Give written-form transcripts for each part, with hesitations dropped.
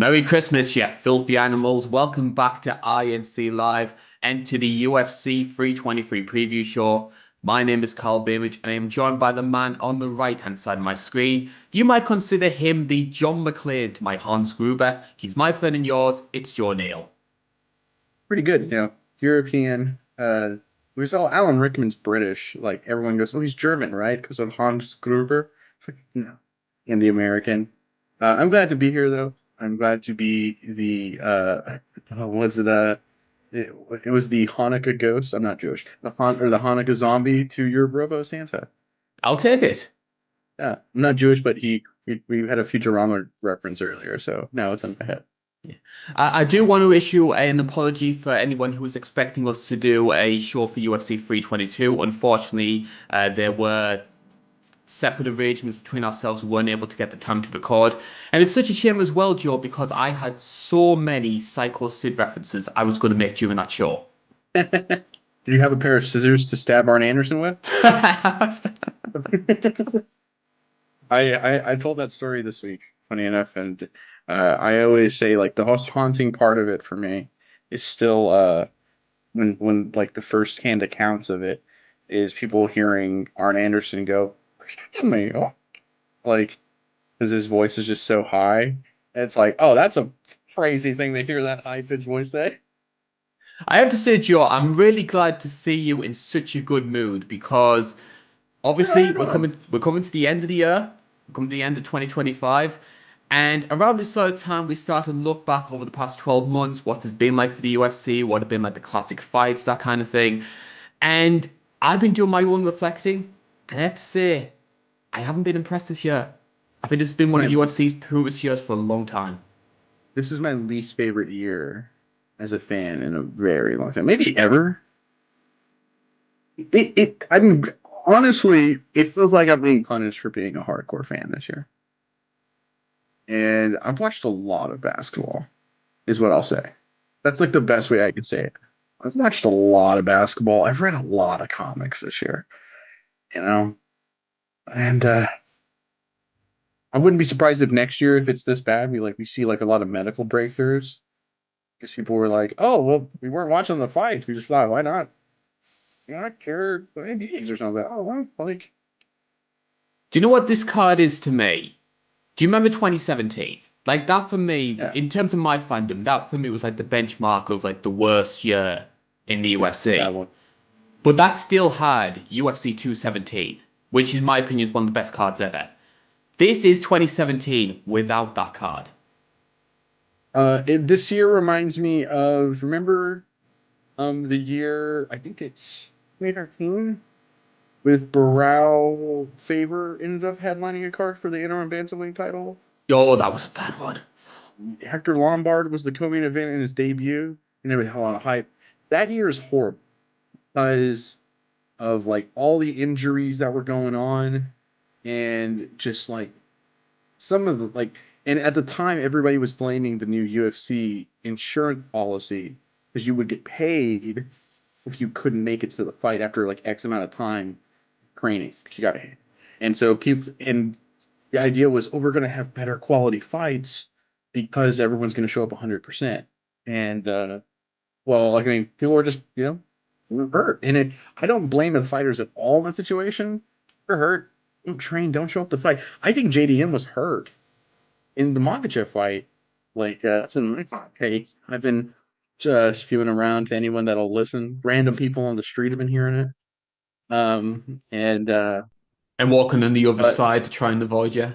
Merry Christmas, you filthy animals. Welcome back to INC Live and to the UFC 323 preview show. My name is Karl Bainbridge and I am joined by the man on the right-hand side of my screen. You might consider him the John McClane to my Hans Gruber. He's my friend and yours. It's Joe Neal. Pretty good, European. We saw Alan Rickman's British. Like everyone goes, oh, he's German, right? Because of Hans Gruber. It's like no, in the American. I'm glad to be here though. I'm glad to be the was it it was the Hanukkah ghost. I'm not Jewish. The Hanukkah zombie to your Robo Santa. I'll take it. Yeah, I'm not Jewish, but we had a Futurama reference earlier, so now it's in my head. Yeah. I do want to issue an apology for anyone who was expecting us to do a show for UFC 322. Unfortunately, there were separate arrangements between ourselves. We weren't able to get the time to record. And it's such a shame as well, Joe, because I had so many Psycho Sid references I was going to make during that show. Do you have a pair of scissors to stab Arn Anderson with? I told that story this week, funny enough, and I always say like the most haunting part of it for me is still when like the first hand accounts of it is people hearing Arn Anderson go, "Forgive me," like because his voice is just so high, and it's like, oh, that's a crazy thing to hear that high pitched voice say. I have to say, Joe, I'm really glad to see you in such a good mood because How obviously you doing? we're coming to the end of the year, we're coming to the end of 2025, and around this sort of time we start to look back over the past 12 months, what has been like for the UFC, what have been like the classic fights, that kind of thing. And I've been doing my own reflecting, and I have to say, I haven't been impressed this year. I think this has been one of Man, UFC's poorest years for a long time. this is my least favorite year as a fan in a very long time, maybe ever. I'm honestly, it feels like I'm being punished for being a hardcore fan this year. And I've watched a lot of basketball, is what I'll say. That's like the best way I could say it. I've watched a lot of basketball. I've read a lot of comics this year, you know, and I wouldn't be surprised if next year, if it's this bad, we see like a lot of medical breakthroughs because people were like, oh, well, we weren't watching the fights. We just thought, why not? You know, I care diabetes or something. Oh, well, like, Do you know what this card is to me? Do you remember 2017? Like that for me, yeah, in terms of my fandom, that for me was like the benchmark of like the worst year in the yeah, that UFC. one. But that still had UFC 217, which in my opinion is one of the best cards ever. This is 2017 without that card. This year reminds me of remember the year I think it's 2013 with Barrow Favor ended up headlining a card for the interim bantamweight title. Oh, that was a bad one. Hector Lombard was the co-main event in his debut, and there was a lot of hype. That year is horrible because of like all the injuries that were going on, and just like some of the like, and at the time everybody was blaming the new UFC insurance policy because you would get paid if you couldn't make it to the fight after like X amount of time training. You got to, and so people, and the idea was, oh, we're going to have better quality fights because everyone's going to show up 100%. And well, like I mean, people were just were hurt, and I don't blame the fighters at all in that situation. They're hurt. Don't train. Don't show up to fight. I think JDM was hurt in the Makachev fight. Like that's in my take. I've been spewing around to anyone that'll listen. Random people on the street have been hearing it. And And walking on the other but side to try and avoid you.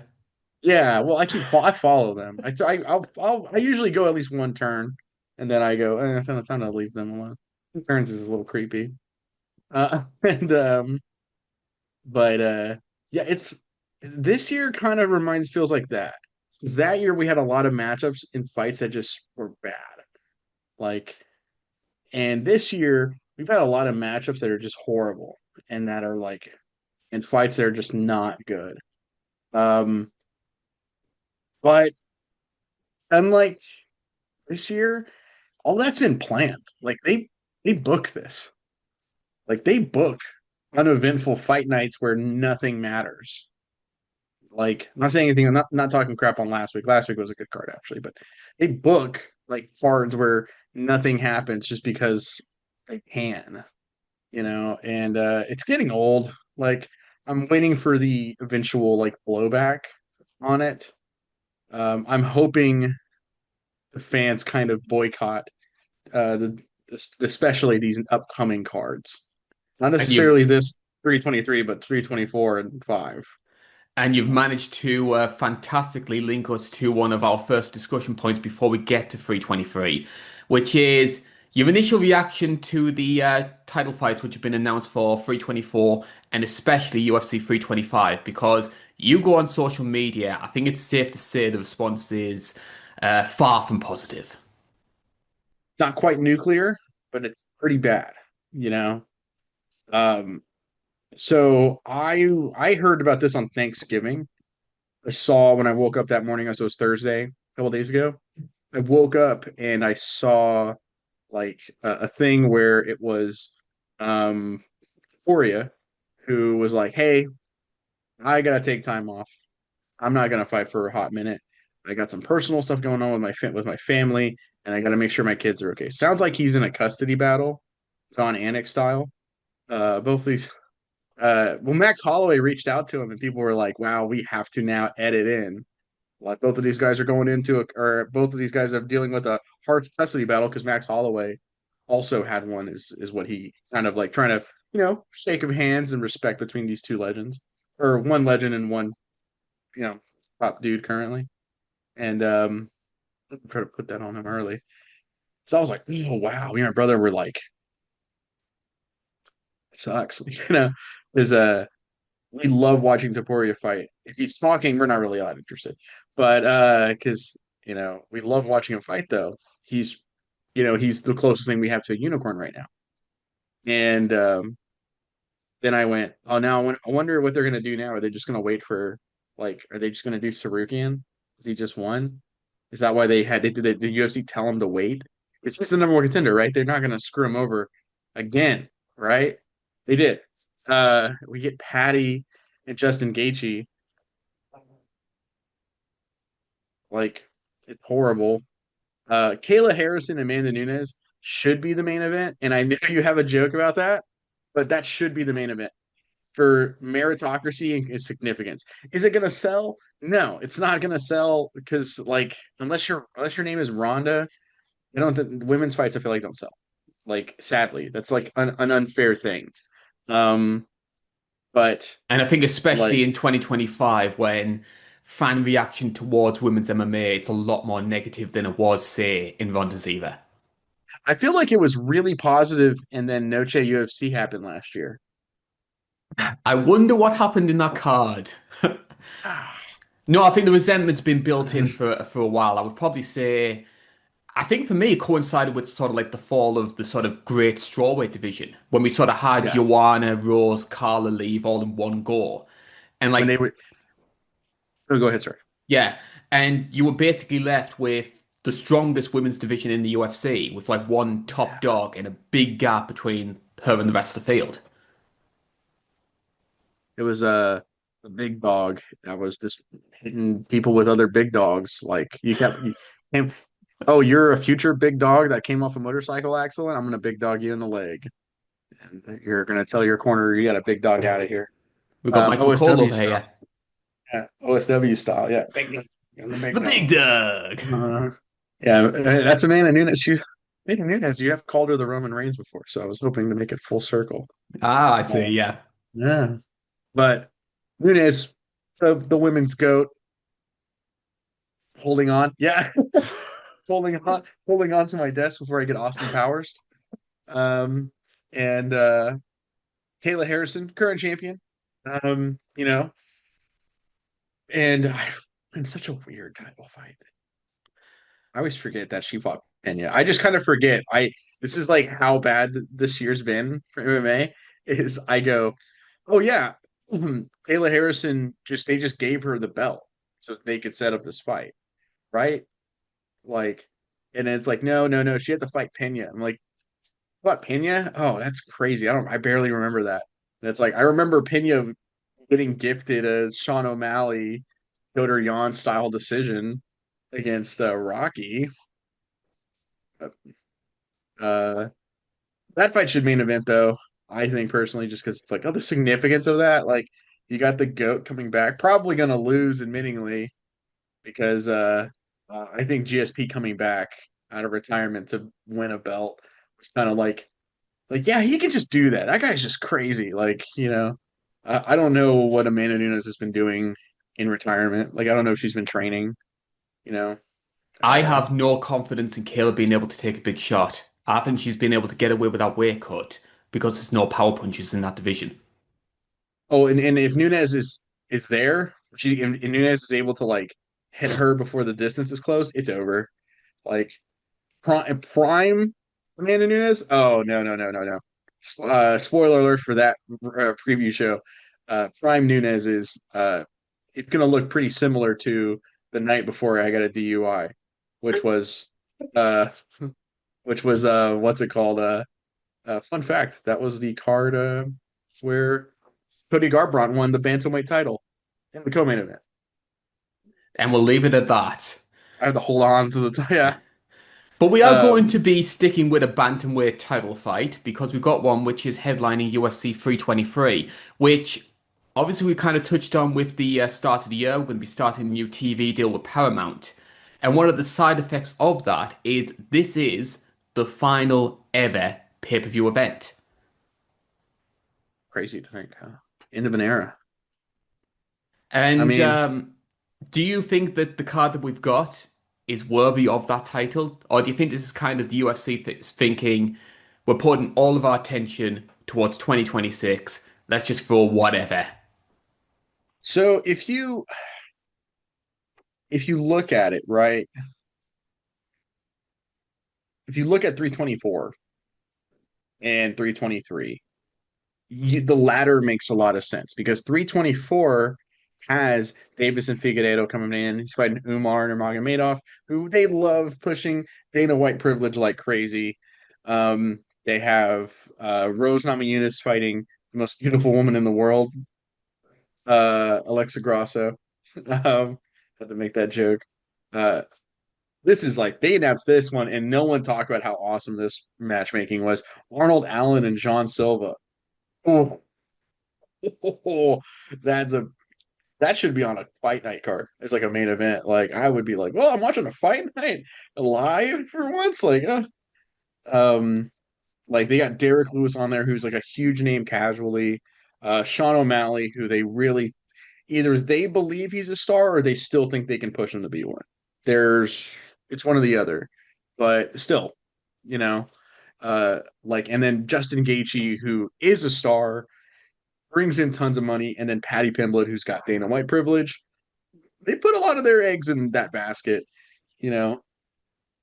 yeah, well, I follow them. I usually go at least one turn, and then I go. It's time to leave them alone. Turns is a little creepy. And but yeah, it's this year kind of feels like that. Because that year we had a lot of matchups in fights that just were bad. Like, and this year we've had a lot of matchups that are just horrible and that are like and fights that are just not good. Um, but unlike this year, all that's been planned. Like they book this. Like they book uneventful fight nights where nothing matters. Like, I'm not saying anything. I'm not talking crap on last week. Last week was a good card actually, but they book like cards where nothing happens just because they can, and it's getting old. Like, I'm waiting for the eventual like blowback on it. I'm hoping the fans kind of boycott the especially these upcoming cards. Not And you've necessarily this 323, but 324 and 5. and you've managed to fantastically link us to one of our first discussion points before we get to 323, which is your initial reaction to the title fights which have been announced for 324 and especially UFC 325. Because you go on social media, I think it's safe to say the response is far from positive. Not quite nuclear, but it's pretty bad, you know. Um, so I heard about this on Thanksgiving. I saw when I woke up that morning, so it was Thursday, a couple days ago. I woke up and I saw like a thing where it was Euphoria, who was like, "Hey, I gotta take time off. I'm not gonna fight for a hot minute. I got some personal stuff going on with my family, and I gotta make sure my kids are okay." Sounds like he's in a custody battle, Von Anik style. Both these. Well, Max Holloway reached out to him, and people were like, "Wow, we have to now edit in." Like both of these guys are going into or both of these guys are dealing with a hard custody battle because Max Holloway also had one. Is what he kind of like trying to shake of hands and respect between these two legends, or one legend and one you know top dude currently. And try to put that on him early. So I was like, oh wow, me and my brother were like, sucks, is we love watching Taporia fight. If he's talking, we're not really that interested. But because we love watching him fight though. He's he's the closest thing we have to a unicorn right now. And then I went, oh now I wonder what they're gonna do now. Are they just gonna wait for like are they just gonna do Sarukian? Because he just won? Is that why did the UFC tell him to wait? Because he's the number one contender, right? They're not gonna screw him over again, right? They did. We get Patty and Justin Gaethje. Like, it's horrible. Kayla Harrison and Amanda Nunes should be the main event, and I know you have a joke about that, but that should be the main event for meritocracy and significance. Is it gonna sell? No, it's not gonna sell because like unless your name is Rhonda, I don't think women's fights I feel like don't sell. Like sadly, that's like an unfair thing. Um, but And I think especially like in 2025 when fan reaction towards women's MMA, it's a lot more negative than it was, say, in Ronda's era. I feel like it was really positive, and then Noche UFC happened last year. I wonder what happened in that card. No, I think the resentment's been built in for a while. I would probably say, I think for me, it coincided with sort of like the fall of the sort of great strawweight division when we sort of had Yeah, Joanna, Rose, Carla leave all in one go. And when like, they were. Oh, go ahead, sir. yeah, and you were basically left with the strongest women's division in the UFC with like one top dog and a big gap between her and the rest of the field. It was a big dog that was just hitting people with other big dogs. Like you came, oh, you're a future big dog that came off a motorcycle accident. I'm gonna big dog you in the leg, and you're gonna tell your corner you got a big dog out of here. We've got Michael Cole OSW over style, here. yeah, OSW style, yeah. Big dog. I'm the big The dog. big dog. Uh, yeah, that's Amanda Nunes. Amanda Nunes. You have called her the Roman Reigns before, so I was hoping to make it full circle. Ah, I see, Uh, yeah. yeah, but Nunes, the women's goat, holding on. Yeah, holding on to my desk before I get Austin Powers. Um, and Kayla Harrison, current champion. You know, and in such a weird title fight. I always forget that she fought Pena. I just kind of forget. This is like how bad this year's been for MMA. Is I go, oh yeah, Kayla Harrison they just gave her the belt so they could set up this fight, right? Like, and it's like, no, no, no, she had to fight Pena. I'm like, what Pena? Oh, that's crazy. I barely remember that. And it's like I remember Pena getting gifted a Sean O'Malley, Petr Yan style decision against Rocky. Uh, that fight should main event though. I think personally, just because it's like, oh, the significance of that. Like, you got the GOAT coming back, probably gonna lose, admittingly, because I think GSP coming back out of retirement to win a belt was kind of like yeah, he can just do that. That guy's just crazy. Like, I don't know what Amanda Nunes has been doing in retirement. Like, I don't know if she's been training. You know, I uh, have no confidence in Kayla being able to take a big shot. I think she's been able to get away with that weight cut because there's no power punches in that division. oh, and if Nunes is there, if Nunes is able to like hit her before the distance is closed, it's over. Like prime Amanda Nunes. Oh no no no no no. Spoiler alert for that preview show. Prime Nunes is it's gonna look pretty similar to the night before I got a DUI, which was uh which was what's it called? Fun fact, that was the card where Cody Garbrandt won the bantamweight title in the co-main event. And we'll leave it at that. I had to hold on to yeah. But we are going to Um, be sticking with a bantamweight title fight because we've got one which is headlining UFC 323, which obviously we kind of touched on with the start of the year. We're going to be starting a new TV deal with Paramount. And one of the side effects of that is this is the final ever pay-per-view event. Crazy to think, huh? End of an era. I And mean, do you think that the card that we've got is worthy of that title? Or do you think this is kind of the UFC thinking we're putting all of our attention towards 2026? Let's just throw whatever. so if you look at it, right? If you look at 324 and 323, the latter makes a lot of sense because 324 has Davis and Figueiredo coming in. He's fighting Umar and Nurmagomedov, who they love pushing Dana White privilege like crazy. They have Rose Namajunas fighting the most beautiful woman in the world, Alexa Grasso. Had to make that joke. Uh, this is like they announced this one, and no one talked about how awesome this matchmaking was. Arnold Allen and John Silva. Oh, that's a that should be on a fight night card. It's like a main event. Like I would be like, well, I'm watching a fight night live for once. Um, like they got Derek Lewis on there, who's like a huge name casually. Sean O'Malley, who they really either they believe he's a star or they still think they can push him to be one. There's it's one or the other, but still, you know, and then Justin Gaethje, who is a star, brings in tons of money, and then Patty Pimblett, who's got Dana White privilege. They put a lot of their eggs in that basket, you know,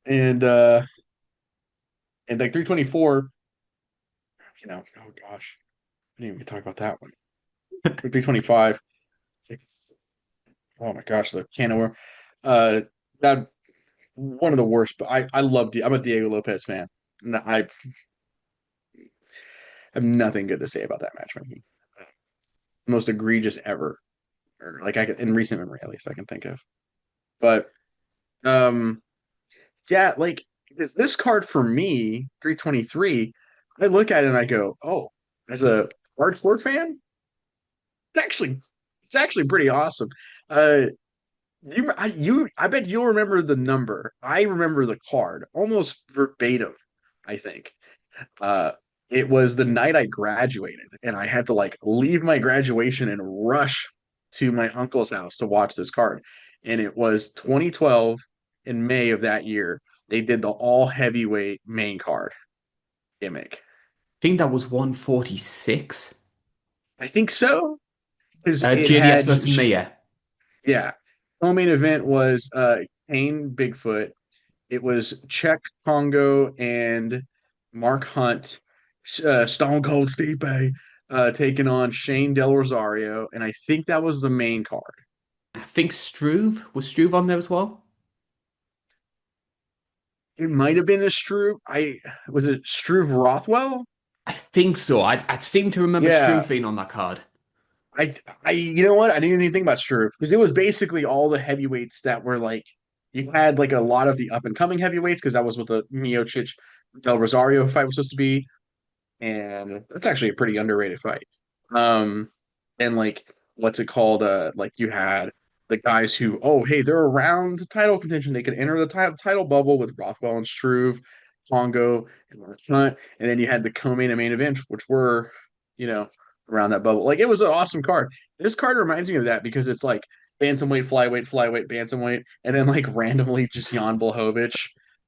and uh, and like 324, oh gosh, I didn't even talk about that one. 325, oh my gosh, the can of worm. Uh, that one of the worst, but I love. I'm a Diego Lopez fan. And I have nothing good to say about that matchmaking. Most egregious ever, or like I can in recent memory at least I can think of. But um, yeah, like is this card for me 323? I look at it and I go, oh, as a hardcore fan, it's actually pretty awesome. Uh, I bet you'll remember the number. I remember the card almost verbatim. I think. Uh, it was the night I graduated, and I had to like leave my graduation and rush to my uncle's house to watch this card. And it was 2012 in May of that year. They did the all heavyweight main card gimmick. I think that was 146. I think so because it JDS had versus Mia. yeah. Co-main event was Kane Bigfoot. It was Czech Congo and Mark Hunt, Stone Cold Stipe, taking on Shane Del Rosario, and I think that was the main card. I think Struve. Was Struve on there as well? It might have been a Struve. I was it Struve Rothwell? I think so. I seem to remember Yeah, Struve being on that card. you know what? I didn't even think about Struve because it was basically all the heavyweights that were like, you had like a lot of the up and coming heavyweights because that was what the Miocic Del Rosario fight was supposed to be, and that's actually a pretty underrated fight. Um, and like, what's it called? Like you had the guys who, oh, hey, they're around title contention. They could enter the title bubble with Rothwell and Struve, Congo, and Lawrence Hunt. And then you had the co-main and main event, which were, you know, around that bubble. Like it was an awesome card. This card reminds me of that because it's like bantamweight, flyweight, bantamweight, and then like randomly just Jan Blachowicz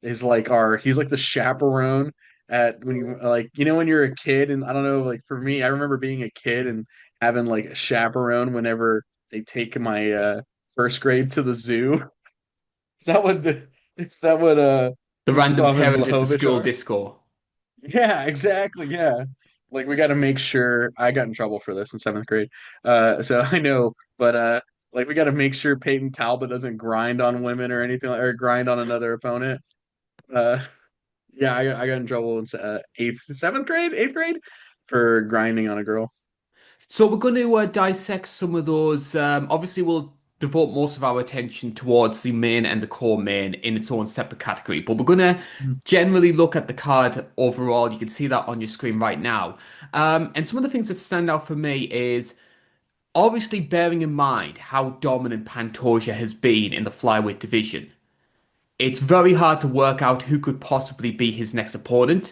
is like he's like the chaperone at when you like when you're a kid, and I don't know, like for me I remember being a kid and having like a chaperone whenever they take my first grade to the zoo. Is that what The random Gustav and parent at the Blahovich school are? disco. Yeah, exactly. Yeah. Like we got to make sure I got in trouble for this in seventh grade. So I know, but like we got to make sure Peyton Talbot doesn't grind on women or anything or grind on another opponent. Uh, yeah, I got in trouble in eighth grade for grinding on a girl. So we're going to dissect some of those. Obviously, we'll devote most of our attention towards the main and the core main in its own separate category. But we're going to Mhm. generally look at the card overall. You can see that on your screen right now. And some of the things that stand out for me is obviously bearing in mind how dominant Pantoja has been in the flyweight division. It's very hard to work out who could possibly be his next opponent.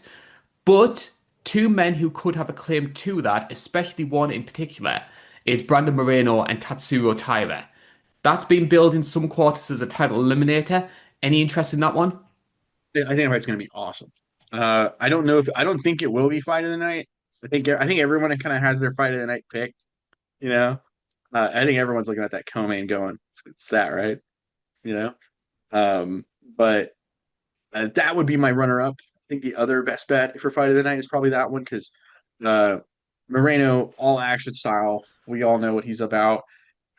But two men who could have a claim to that, especially one in particular, is Brandon Moreno and Tatsuro Taira. That's been billed in some quarters as a title eliminator. Any interest in that one? I think that fight's gonna be awesome. I don't think it will be fight of the night. I think everyone kind of has their fight of the night pick. You know, I think everyone's looking at that co-main going, it's that right? You know, but that would be my runner-up. I think the other best bet for fight of the night is probably that one because uh, Moreno, all action style. We all know what he's about.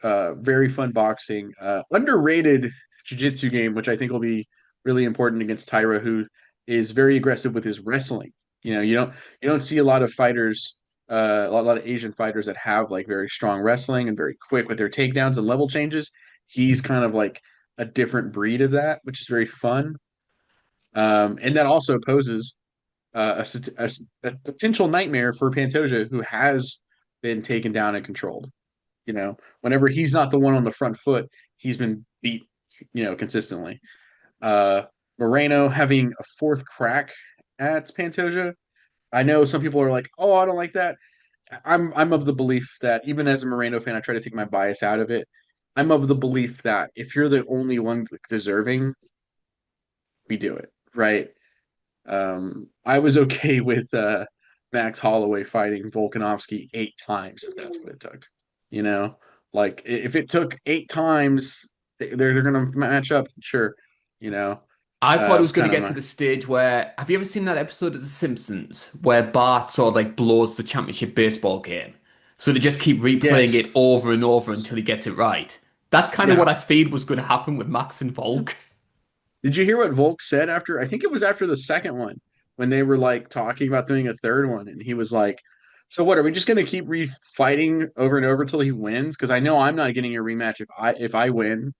Very fun boxing. Underrated jiu-jitsu game, which I think will be really important against Tyra, who is very aggressive with his wrestling. You don't see a lot of fighters, a lot of Asian fighters that have like very strong wrestling and very quick with their takedowns and level changes. He's kind of like a different breed of that, which is very fun. And that also poses a potential nightmare for Pantoja, who has been taken down and controlled. Whenever he's not the one on the front foot, he's been beat, consistently. Uh, Moreno having a fourth crack at Pantoja. I know some people are like, "Oh, I don't like that." I'm of the belief that even as a Moreno fan, I try to take my bias out of it. I'm of the belief that if you're the only one deserving, we do it, right? I was okay with Max Holloway fighting Volkanovski 8 times if that's what it took. You know, like if it took 8 times, they're gonna match up. Sure, you know, I thought it was it's going to kind of get to my the stage where, have you ever seen that episode of The Simpsons where Bart sort of like blows the championship baseball game? So they just keep replaying yes, it over and over until he gets it right. That's kind of yeah. what I feared was going to happen with Max and Volk. Did you hear what Volk said after? I think it was after the second one when they were like talking about doing a third one, and he was like, "So what? Are we just gonna keep fighting over and over till he wins? Because I know I'm not getting a rematch if I win,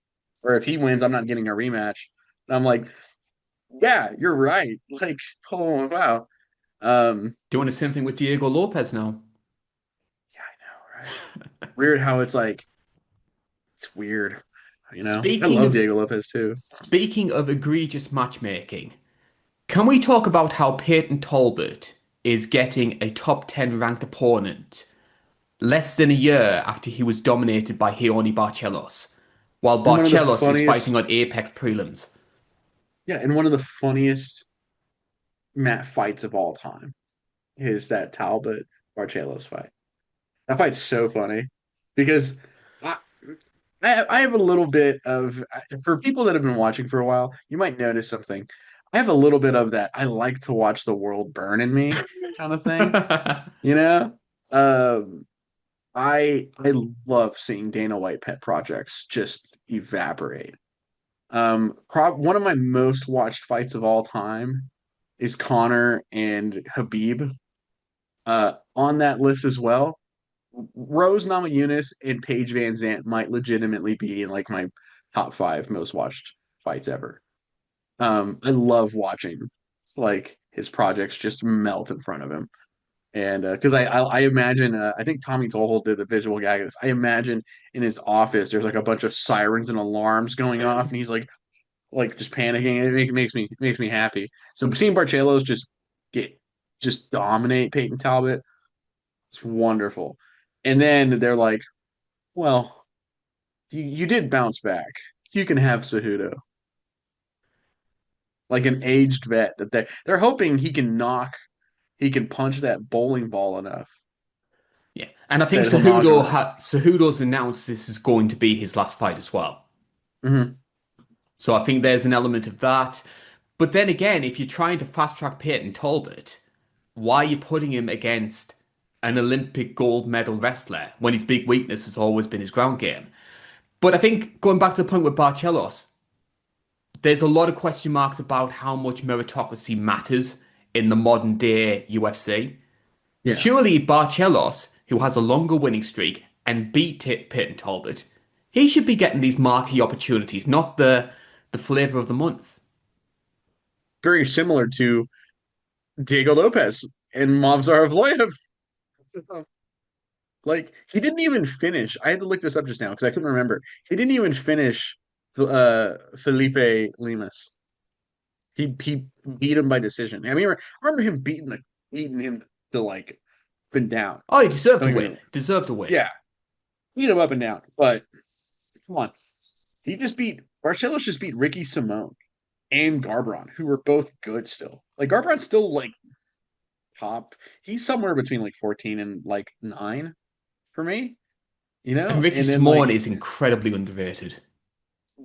or if he wins, I'm not getting a rematch." And I'm like, "Yeah, you're right. Like, oh wow, Doing the same thing with Diego Lopez now. yeah, I know, right? Weird how it's weird. I Speaking love of Diego Lopez too. speaking of egregious matchmaking, can we talk about how Peyton Talbot is getting a top 10 ranked opponent less than a year after he was dominated by Leone Barcelos, while And one of the Barcelos is fighting funniest, on Apex prelims? yeah, and one of the funniest mat fights of all time is that Talbot Barcelos fight. That fight's so funny because I, I have a little bit of for people that have been watching for a while, you might notice something. I have a little bit of that. I like to watch the world burn in me kind of thing. You know, um, I love seeing Dana White pet projects just evaporate. One of my most watched fights of all time is Connor and Habib. On that list as well. Rose Namajunas and Paige Van Zant might legitimately be in like my top five most watched fights ever. I love watching like his projects just melt in front of him. And because I imagine I think Tommy Tohol did the visual gag of this. I imagine in his office there's like a bunch of sirens and alarms going off, and he's like just panicking. It makes me happy. So seeing Barcelos get just dominate Peyton Talbot, it's wonderful. And then they're like, well, you did bounce back. You can have Cejudo, like an aged vet that they're hoping he can punch that bowling ball enough Yeah, and I think that he'll knock him out. Cejudo's announced this is going to be his last fight as well. Hmm. So I think there's an element of that. But then again, if you're trying to fast track Peyton Talbot, why are you putting him against an Olympic gold medal wrestler when his big weakness has always been his ground game? But I think going back to the point with Barcelos, there's a lot of question marks about how much meritocracy matters in the modern day UFC. Yeah. Surely Barcelos, who has a longer winning streak and beat Peyton Talbot, he should be getting these marquee opportunities, not the flavor of the month. Very similar to Diego Lopez and Movsar Evloev. Like he didn't even finish. I had to look this up just now because I couldn't remember. He didn't even finish Felipe Limas. He beat him by decision. I mean, I remember him beating him to like been down. Oh, he deserved Don't to get me win. wrong. Deserved to win. Yeah, beat him up and down. But come on, he just beat Barcelos. Just beat Ricky Simone and Garbrandt, who were both good still. Like Garbrandt's still like top. He's somewhere between like 14 and like 9 for me, And Ricky And then Simone like is incredibly underrated.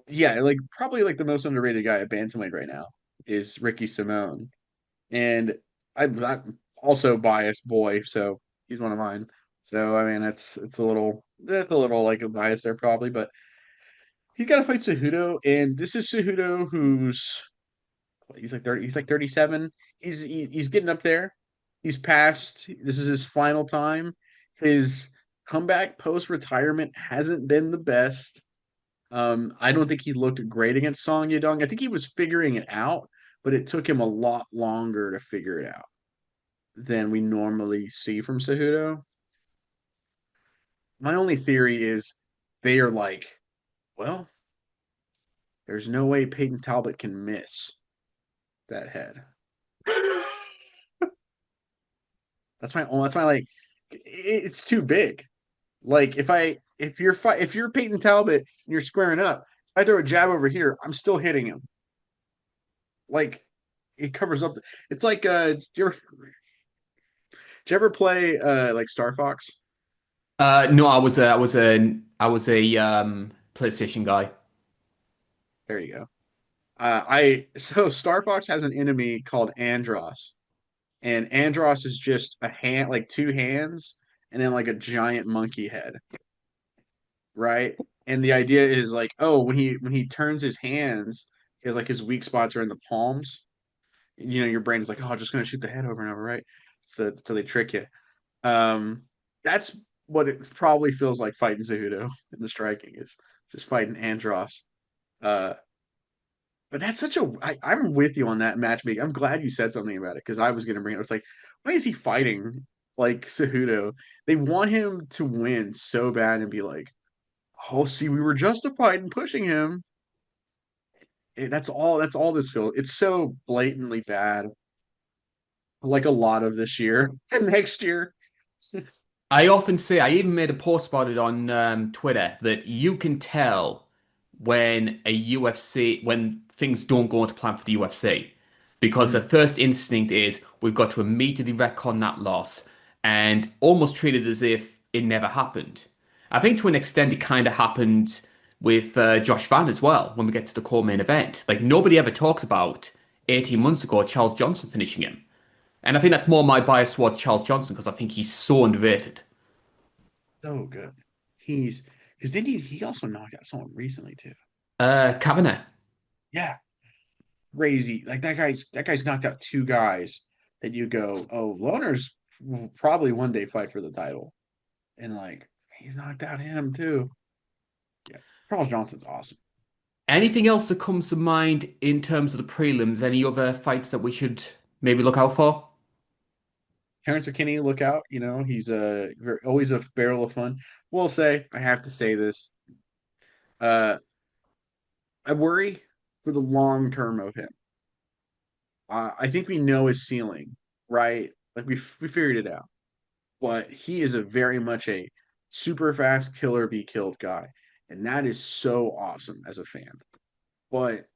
yeah, like probably like the most underrated guy at bantamweight right now is Ricky Simone. And I'm also biased boy, so he's one of mine. So I mean that's a little like a bias there probably, but he's got to fight Cejudo, and this is Cejudo who's he's like 30, he's like 37. He's getting up there. He's past. This is his final time. His comeback post retirement hasn't been the best. I don't think he looked great against Song Yadong. I think he was figuring it out, but it took him a lot longer to figure it out than we normally see from Cejudo. My only theory is they are like, well, there's no way Peyton Talbot can miss that head. That's my like it's too big. Like if you're Peyton Talbot and you're squaring up, if I throw a jab over here, I'm still hitting him. Like it covers up. It's like did you ever play like Star Fox? No, I was a PlayStation guy. There you go. I so Star Fox has an enemy called Andros, and Andros is just a hand, like two hands, and then like a giant monkey head, right? And the idea is like, oh, when he turns his hands, he has like his weak spots are in the palms. Your brain is like, oh, I'm just gonna shoot the head over and over, right? So they trick you. Um, that's what it probably feels like fighting Cejudo in the striking is just fighting Andros. Uh, but that's I'm with you on that matchmaking. I'm glad you said something about it because I was gonna bring it. It's like, why is he fighting like Cejudo? They want him to win so bad and be like, oh, see, we were justified in pushing him. That's all. That's all this feels. It's so blatantly bad. Like a lot of this year and next year. I often say, I even made a post about it on Twitter, that you can tell when when things don't go to plan for the UFC. Because the Mhm. first instinct is we've got to immediately retcon that loss and almost treat it as if it never happened. I think to an extent it kind of happened with Josh Van as well when we get to the core main event. Like nobody ever talks about 18 months ago Charles Johnson finishing him. And I think that's more my bias towards Charles Johnson because I think he's so underrated. So good. He's because then he also knocked out someone recently too. Kavanagh. Yeah, crazy. Like that guy's knocked out two guys that you go, oh, Loner's will probably one day fight for the title. and like he's knocked out him too. Yeah, Charles Johnson's awesome. Anything else that comes to mind in terms of the prelims? Any other fights that we should maybe look out for? Terrence McKinney, look out! You know he's always a barrel of fun. Will say I have to say this. Uh, I worry for the long term of him. I think we know his ceiling, right? Like we figured it out. But he is a very much a super fast killer be killed guy, and that is so awesome as a fan. But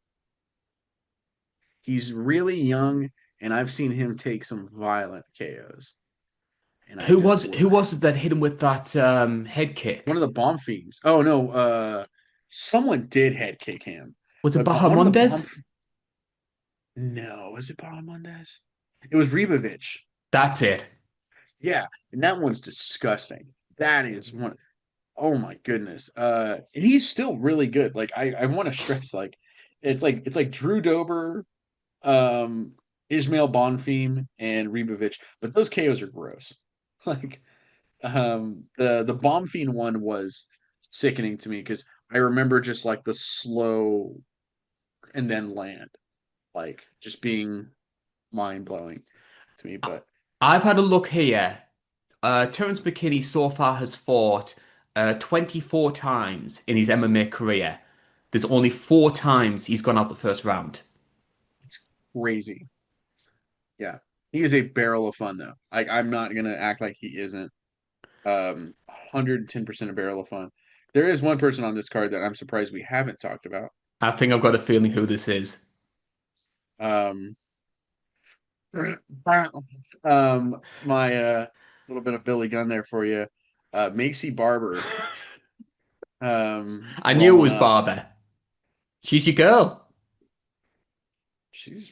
he's really young, and I've seen him take some violent KOs, and I just Who worry. was it that hit him with that head One kick? of the bomb fiends. Oh no, someone did head kick him, Was it but one of the bomb. Bahamondes? No, was it Bahamondes? It was Ribovic. That's it. Yeah, and that one's disgusting. That is one. Oh my goodness. And he's still really good. Like I want to stress it's like Drew Dober, um, Ismail Bonfim, and Ribovic, but those KOs are gross. Like the Bonfim one was sickening to me because I remember just like the slow and then land, like just being mind blowing to me. I- But I've had a look here. Terence McKinney so far has fought 24 times in his MMA career. There's only 4 times he's gone out the first round. it's crazy. Yeah. He is a barrel of fun though. I'm not gonna act like he isn't. 110% a barrel of fun. There is one person on this card that I'm surprised we haven't talked about. I think I've got a feeling who this is. Um, my little bit of Billy Gunn there for you. Macy Barber, I knew it rolling was up. Barber. She's your girl. She's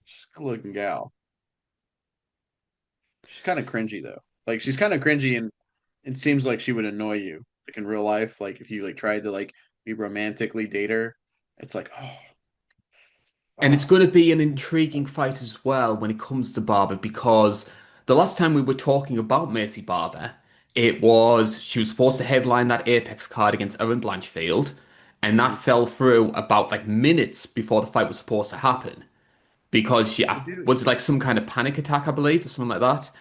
she's a good looking gal. She's kind of cringy though. Like she's kind of cringy and it seems like she would annoy you. Like in real life, like if you like tried to like be romantically date her, it's like And it's oh, going to be an intriguing fight as well when it comes to Barber because the last time we were talking about Macy Barber, it was she was supposed to headline that Apex card against Erin Blanchfield, and that mhm. fell through about like minutes before the fight was supposed to happen because she It did. was like some kind of panic attack, I believe, or something like that.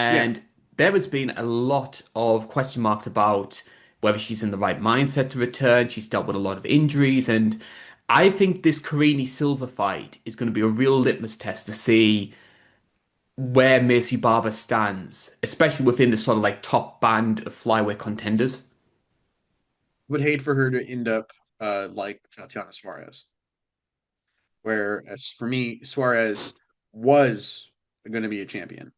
Yeah, And there has been a lot of question marks about whether she's in the right mindset to return. She's dealt with a lot of injuries, and I think this Karini Silva fight is going to be a real litmus test to see where Macy Barber stands, especially within the sort of like top band of flyweight contenders. would hate for her to end up like Tatiana Suarez, where as for me, Suarez was going to be a champion.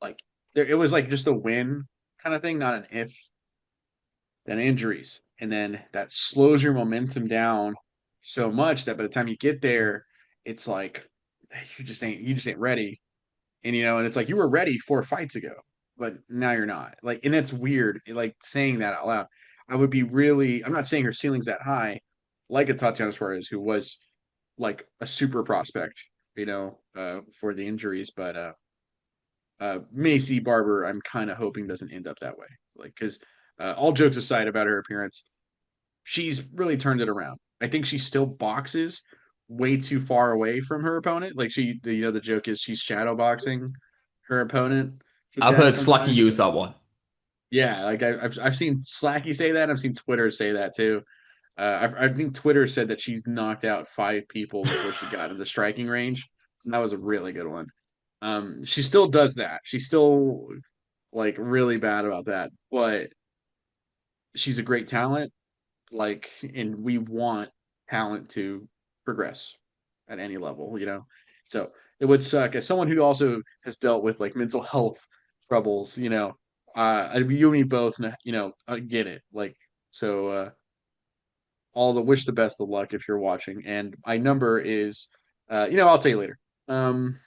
Like there, it was like just a win kind of thing, not an if. Then injuries, and then that slows your momentum down so much that by the time you get there, it's like you just ain't ready. And and it's like you were ready 4 fights ago, but now you're not. Like, and that's weird. Like saying that out loud. I would be really. I'm not saying her ceiling's that high, like a Tatiana Suarez, who was like a super prospect, for the injuries. But Macy Barber, I'm kind of hoping doesn't end up that way. Like, because all jokes aside about her appearance, she's really turned it around. I think she still boxes way too far away from her opponent. Like the joke is she's shadow boxing her opponent to I've death heard Slacky sometimes. use But that one. yeah, like I've seen Slacky say that. I've seen Twitter say that too. I think Twitter said that she's knocked out 5 people before she got in the striking range. And that was a really good one. She still does that. She's still like really bad about that, but she's a great talent. Like, and we want talent to progress at any level. So it would suck as someone who also has dealt with like mental health troubles. You and me both, get it. Like, so, all the wish the best of luck if you're watching. And my number is, I'll tell you later. Um,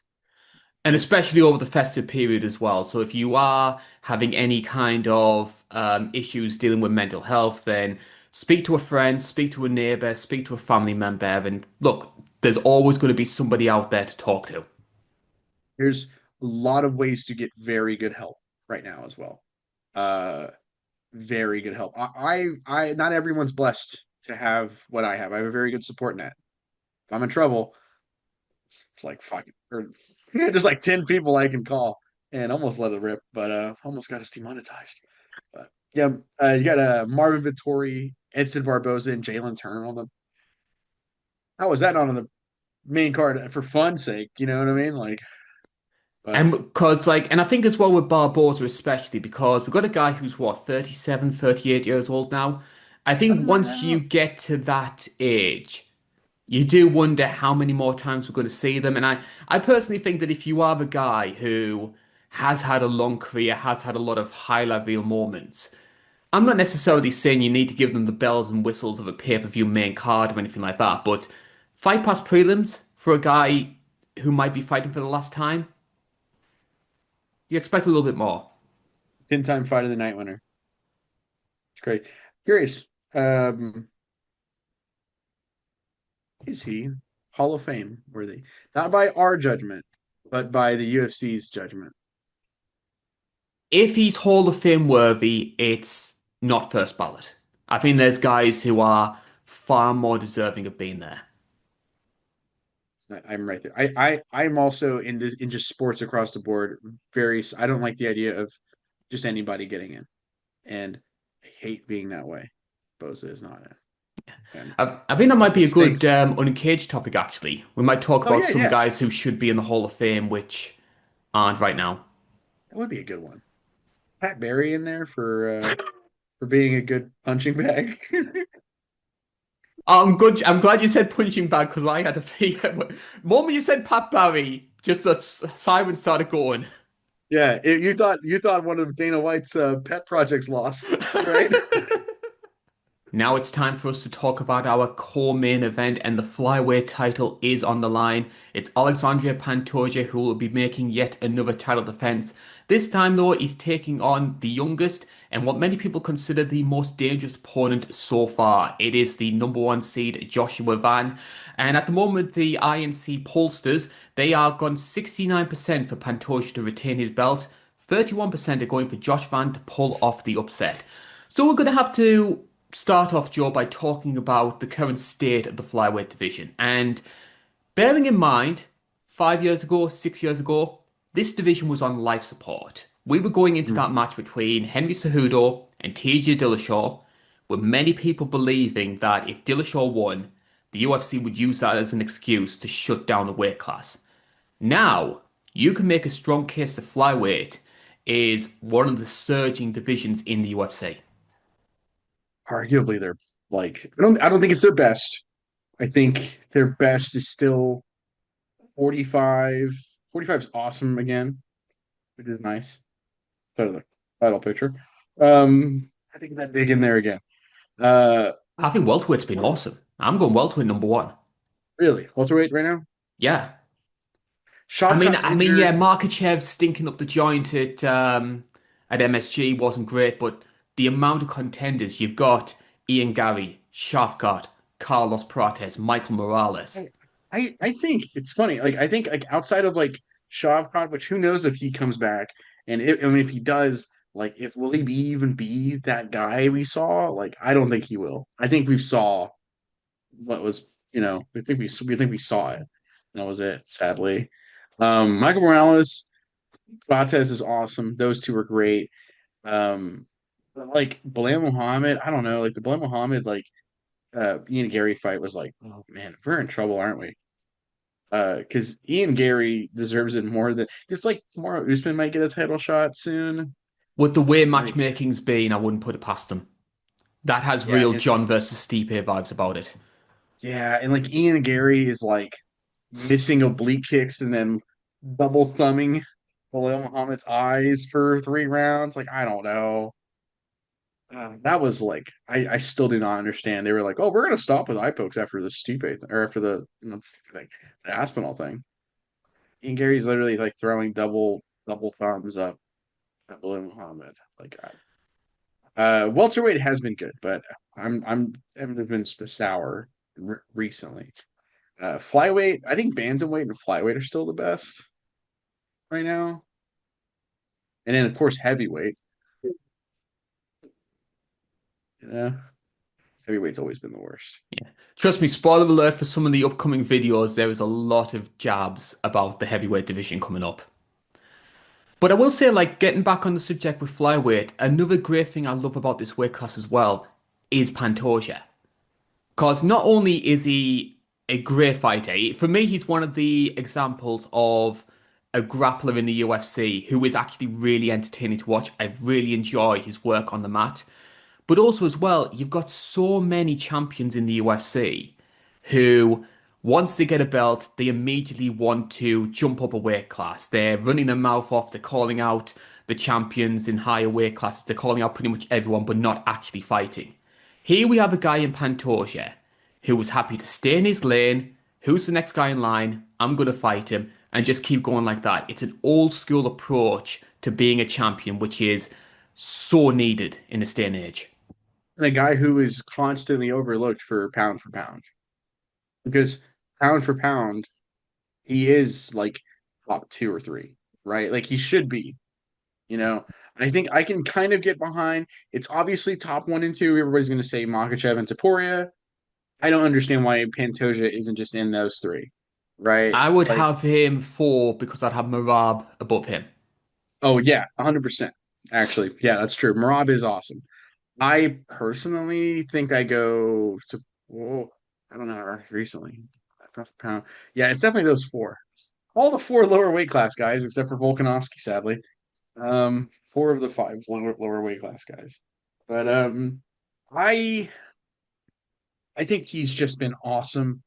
And especially over the festive period as well. So if you are having any kind of issues dealing with mental health, then speak to a friend, speak to a neighbor, speak to a family member, and look, there's always going to be somebody out there to talk to. There's a lot of ways to get very good help right now as well. Uh, very good help. Not everyone's blessed to have what I have. I have a very good support net. If I'm in trouble, it's like fucking or there's like 10 people I can call and almost let it rip, but almost got us demonetized. But yeah, you got Marvin Vittori, Edson Barboza, and Jalen Turner on the. How was that not on the main card for fun's sake? You know what I mean? Like, but And because, like, and I think as well with Barboza, especially because we've got a guy who's what, 37, 38 years old now. I think once you get to that age, you do wonder how many more times we're going to see them. And I personally think that if you are the guy who has had a long career, has had a lot of high level moments, I'm not necessarily saying you need to give them the bells and whistles of a pay-per-view main card or anything like that, but fight past prelims for a guy who might be fighting for the last time, you expect a little bit more. 10-time fight of the night winner. It's great. Curious. Um, is he Hall of Fame worthy? Not by our judgment, but by the UFC's judgment. If he's Hall of Fame worthy, it's not first ballot. I think there's guys who are far more deserving of being there. I'm right there. I'm also in just sports across the board. I don't like the idea of just anybody getting in, and I hate being that way. Boza is not it, and I think that might be it a good stinks. uncaged topic, actually. We might talk Oh about yeah, some yeah, guys who should be in the Hall of Fame, which aren't right now. that would be a good one. Pat Barry in there for being a good punching bag. I'm good. I'm glad you said punching bag because I had a fear. Moment you said Pat Barry, just a siren started going. Yeah, you thought one of Dana White's pet projects lost, right? Now it's time for us to talk about our core main event, and the flyweight title is on the line. It's Alexandre Pantoja who will be making yet another title defense. This time, though, he's taking on the youngest and what many people consider the most dangerous opponent so far. It is the number one seed Joshua Van, and at the moment, the INC pollsters they are gone 69% for Pantoja to retain his belt. 31% are going for Josh Van to pull off the upset. So we're going to have to start off, Joe, by talking about the current state of the flyweight division. And bearing in mind, 5 years ago, 6 years ago, this division was on life support. We were going into that match between Henry Cejudo and TJ Dillashaw, with many people believing that if Dillashaw won, the UFC would use that as an excuse to shut down the weight class. Now, you can make a strong case that flyweight is one of the surging divisions in the UFC. Arguably, they're like I don't think it's their best. I think their best is still 45. 45 is awesome again, which is nice. Part of the title picture. I think that big in there again. Uh, I think welterweight's been awesome. I'm going welterweight number one. really, welterweight right now. Yeah. Shavkat's Yeah, injured. Markachev stinking up the joint at MSG wasn't great, but the amount of contenders you've got: Ian Gary, Shafkat, Carlos Prates, Michael Morales. I think it's funny. Like I think like outside of like Shavkat, which who knows if he comes back, and I mean if he does, like if will he even be that guy we saw? Like I don't think he will. I think we saw what was we think we saw it. That was it. Sadly, Michael Morales, Prates is awesome. Those two are great. But like Bilal Muhammad, I don't know. Like the Bilal Muhammad Ian Gary fight was like, oh man, we're in trouble, aren't we? Because Ian Gary deserves it more than just like tomorrow. Usman might get a title shot soon. With the way Like, matchmaking's been, I wouldn't put it past them. That has yeah, real John versus Stipe vibes about it. and like Ian Gary is like missing oblique kicks and then double thumbing Bilal Muhammad's eyes for 3 rounds. Like, I don't know. That was like I still do not understand. They were like, "Oh, we're gonna stop with eye pokes after the Stipe thing, or after the not Stipe thing, the Aspinall thing." Ian Gary's literally like throwing double thumbs up at Bilal Muhammad. Like, welterweight has been good, but I'm haven't been sour recently. Flyweight, I think bantamweight and flyweight are still the best right now, and then of course heavyweight. Yeah, heavyweight's always been the worst. Yeah. Trust me, spoiler alert for some of the upcoming videos, there is a lot of jabs about the heavyweight division coming up. But I will say, like, getting back on the subject with flyweight, another great thing I love about this weight class as well is Pantoja. Because not only is he a great fighter, for me, he's one of the examples of a grappler in the UFC who is actually really entertaining to watch. I really enjoy his work on the mat. But also, as well, you've got so many champions in the UFC who, once they get a belt, they immediately want to jump up a weight class. They're running their mouth off, they're calling out the champions in higher weight classes, they're calling out pretty much everyone, but not actually fighting. Here we have a guy in Pantoja who was happy to stay in his lane. Who's the next guy in line? I'm going to fight him and just keep going like that. It's an old school approach to being a champion, which is so needed in this day and age. And a guy who is constantly overlooked for pound, because pound for pound, he is like top two or three, right? Like he should be, you know. I think I can kind of get behind. It's obviously top one and two. Everybody's going to say Makachev and Taporia. I don't understand why Pantoja isn't just in those three, right? I would Like, have him four because I'd have Merab above him. oh yeah, 100%. Actually, yeah, that's true. Merab is awesome. I personally think I go to, whoa, I don't know, recently. Pound. Yeah, it's definitely those four. All the four lower weight class guys, except for Volkanovski, sadly. Four of the five lower weight class guys. But I I think he's just been awesome.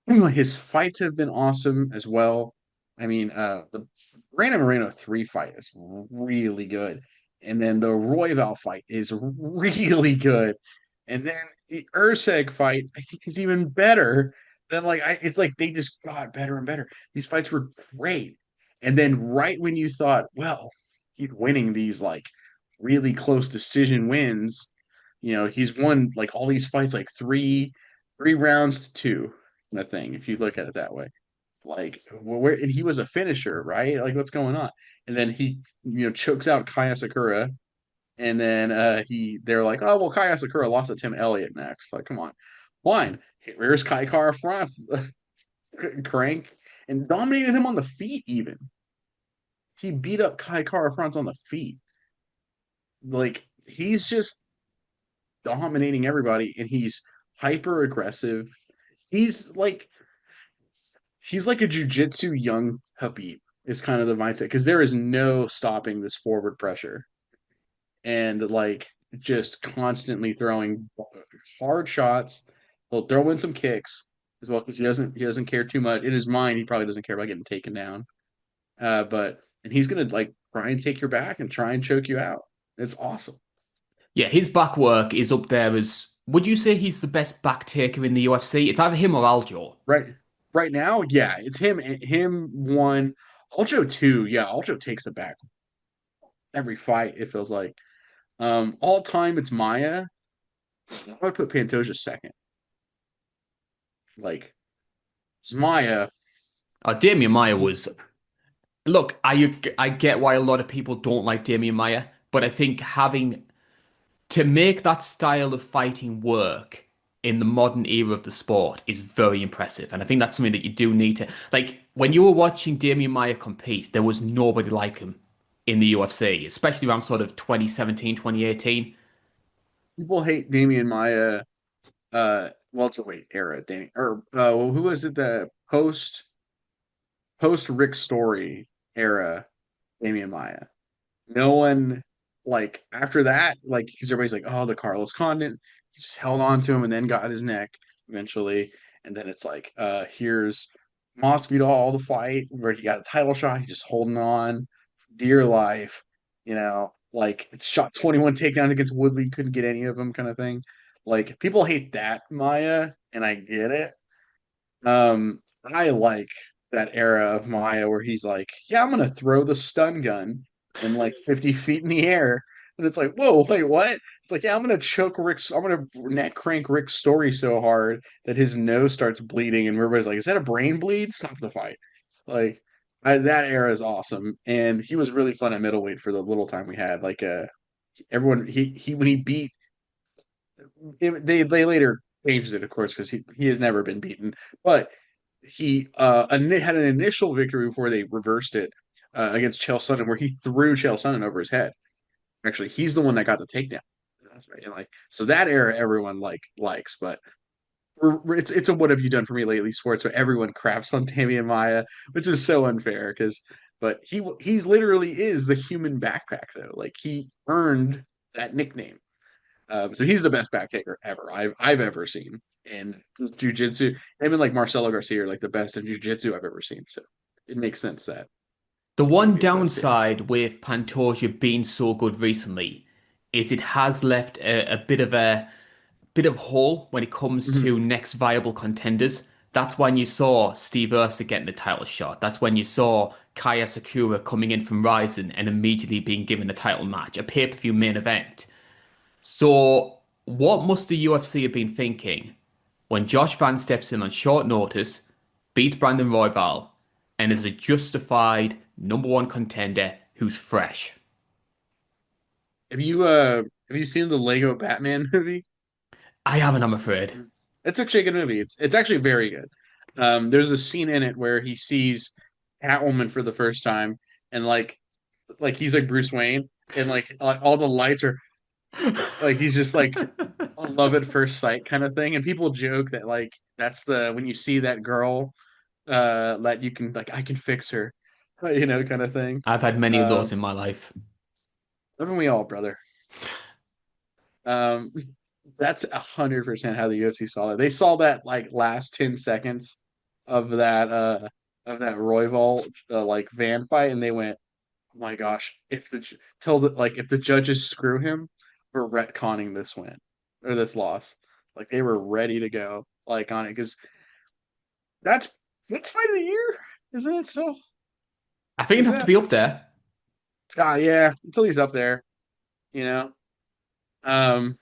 His fights have been awesome as well. I mean, the Brandon Moreno 3 fight is really good. And then the Royval fight is really good. And then the Urseg fight, I think, is even better. Then it's like they just got better and better. These fights were great. And then right when you thought, well, he's winning these like really close decision wins, he's won like all these fights like three rounds to two kind of thing, if you look at it that way. Like where and he was a finisher, right? Like what's going on? And then he, chokes out Kaya Sakura, and then they're like, oh well, Kaya Sakura lost to Tim Elliott next. Like, come on, fine. Where's Kai Kara France crank and dominated him on the feet even. He beat up Kai Kara France on the feet. Like he's just dominating everybody, and he's hyper aggressive. He's like he's like a jujitsu young Habib is kind of the mindset, because there is no stopping this forward pressure, and like just constantly throwing hard shots. He'll throw in some kicks as well, because he doesn't care too much in his mind. He probably doesn't care about getting taken down. But and he's gonna like try and take your back and try and choke you out. It's awesome. Yeah, his back work is up there as. Would you say he's the best back taker in the UFC? It's either him or Aljo. Right, right now, yeah, it's him one, Aljo two. Yeah, Aljo takes the back every fight. It feels like. All time, it's Maya. I would put Pantoja second. Like, it's Maya. Damian Maia was. Look, I get why a lot of people don't like Damian Maia, but I think having to make that style of fighting work in the modern era of the sport is very impressive. And I think that's something that you do need to like when you were watching Damian Maia compete, there was nobody like him in the UFC, especially around sort of 2017, 2018. People hate Damian Maya. Welterweight era. Danny or who was it? The post Rick Story era. Damian Maya. No one like after that, like because everybody's like, oh, the Carlos Condit. He just held on to him and then got his neck eventually. And then it's like, here's Masvidal, the fight where he got a title shot. He's just holding on for dear life. Like it's shot 21 takedowns against Woodley, couldn't get any of them, kind of thing. Like people hate that Maya, and I get it. I like that era of Maya where he's like, yeah, I'm gonna throw the stun gun in like 50 feet in the air. And it's like, whoa, wait, what? It's like, yeah, I'm gonna neck crank Rick's Story so hard that his nose starts bleeding, and everybody's like, is that a brain bleed? Stop the fight. Like, that era is awesome. And he was really fun at middleweight for the little time we had. Like, everyone, he when he beat They later changed it, of course, because he has never been beaten. But he had an initial victory before they reversed it against Chael Sonnen, where he threw Chael Sonnen over his head. Actually, he's the one that got the takedown. That's right. And like so that era everyone likes, but it's a what have you done for me lately sports where everyone craps on Damian Maya, which is so unfair because but he's literally is the human backpack though. Like he earned that nickname. So he's the best back taker ever I've ever seen. And jiu-jitsu, him and like Marcelo Garcia are like the best in jiu-jitsu I've ever seen. So it makes sense that The he would one be the best taker. downside with Pantoja being so good recently is it has left a bit of hole when it comes Mhm. to next viable contenders. That's when you saw Steve Urster getting the title shot. That's when you saw Kaya Sakura coming in from Ryzen and immediately being given a title match, a pay-per-view main event. So, what must the UFC have been thinking when Josh Van steps in on short notice, beats Brandon Royval, and is a justified number one contender who's fresh? Have you seen the Lego Batman movie? I haven't, I'm afraid. It's actually a good movie. It's actually very good. There's a scene in it where he sees Catwoman for the first time, and like he's like Bruce Wayne, and like all the lights are like he's just like a love at first sight kind of thing. And people joke that like that's the when you see that girl, that you can like I can fix her, kind of thing. I've had many of those Um, in my life. Haven't we all, brother? Um, that's 100% how the UFC saw it. They saw that like last 10 seconds of that Royval like van fight, and they went, "Oh my gosh! If the judges screw him, we're retconning this win or this loss." Like they were ready to go like on it because that's that's fight of the year, isn't it? Still, I think it'd is have to that? be up there. Yeah, until he's up there, you know. Um,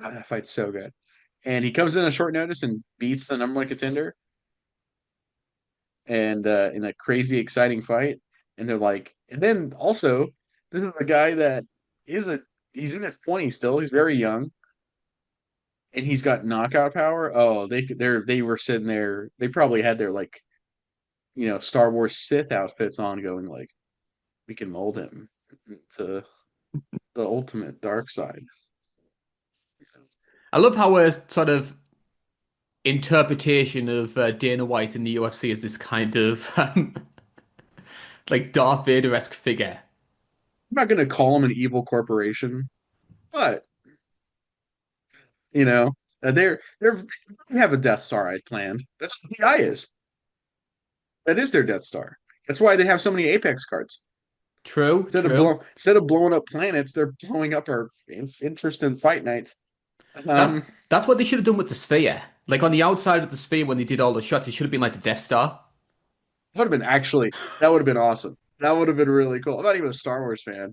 God, that fight's so good. And he comes in a short notice and beats the number one contender and in a crazy exciting fight. And they're like, and then also this is a guy that is a he's in his 20s still. He's very young and he's got knockout power. Oh, they were sitting there. They probably had their like Star Wars Sith outfits on, going like we can mold him to the ultimate dark side. I love how a sort of interpretation of Dana White in the UFC is this kind of like Darth Vader-esque figure. I'm not gonna call him an evil corporation, but you know they have a Death Star I planned. That's what the AI is. That is their Death Star. That's why they have so many Apex cards. True, true. Instead of blowing up planets, they're blowing up our interest in fight nights. Um, That's what they should have done with the sphere. Like on the outside of the sphere when they did all the shots, it should have been like the Death Star. that would have been awesome. That would have been really cool. I'm not even a Star Wars fan,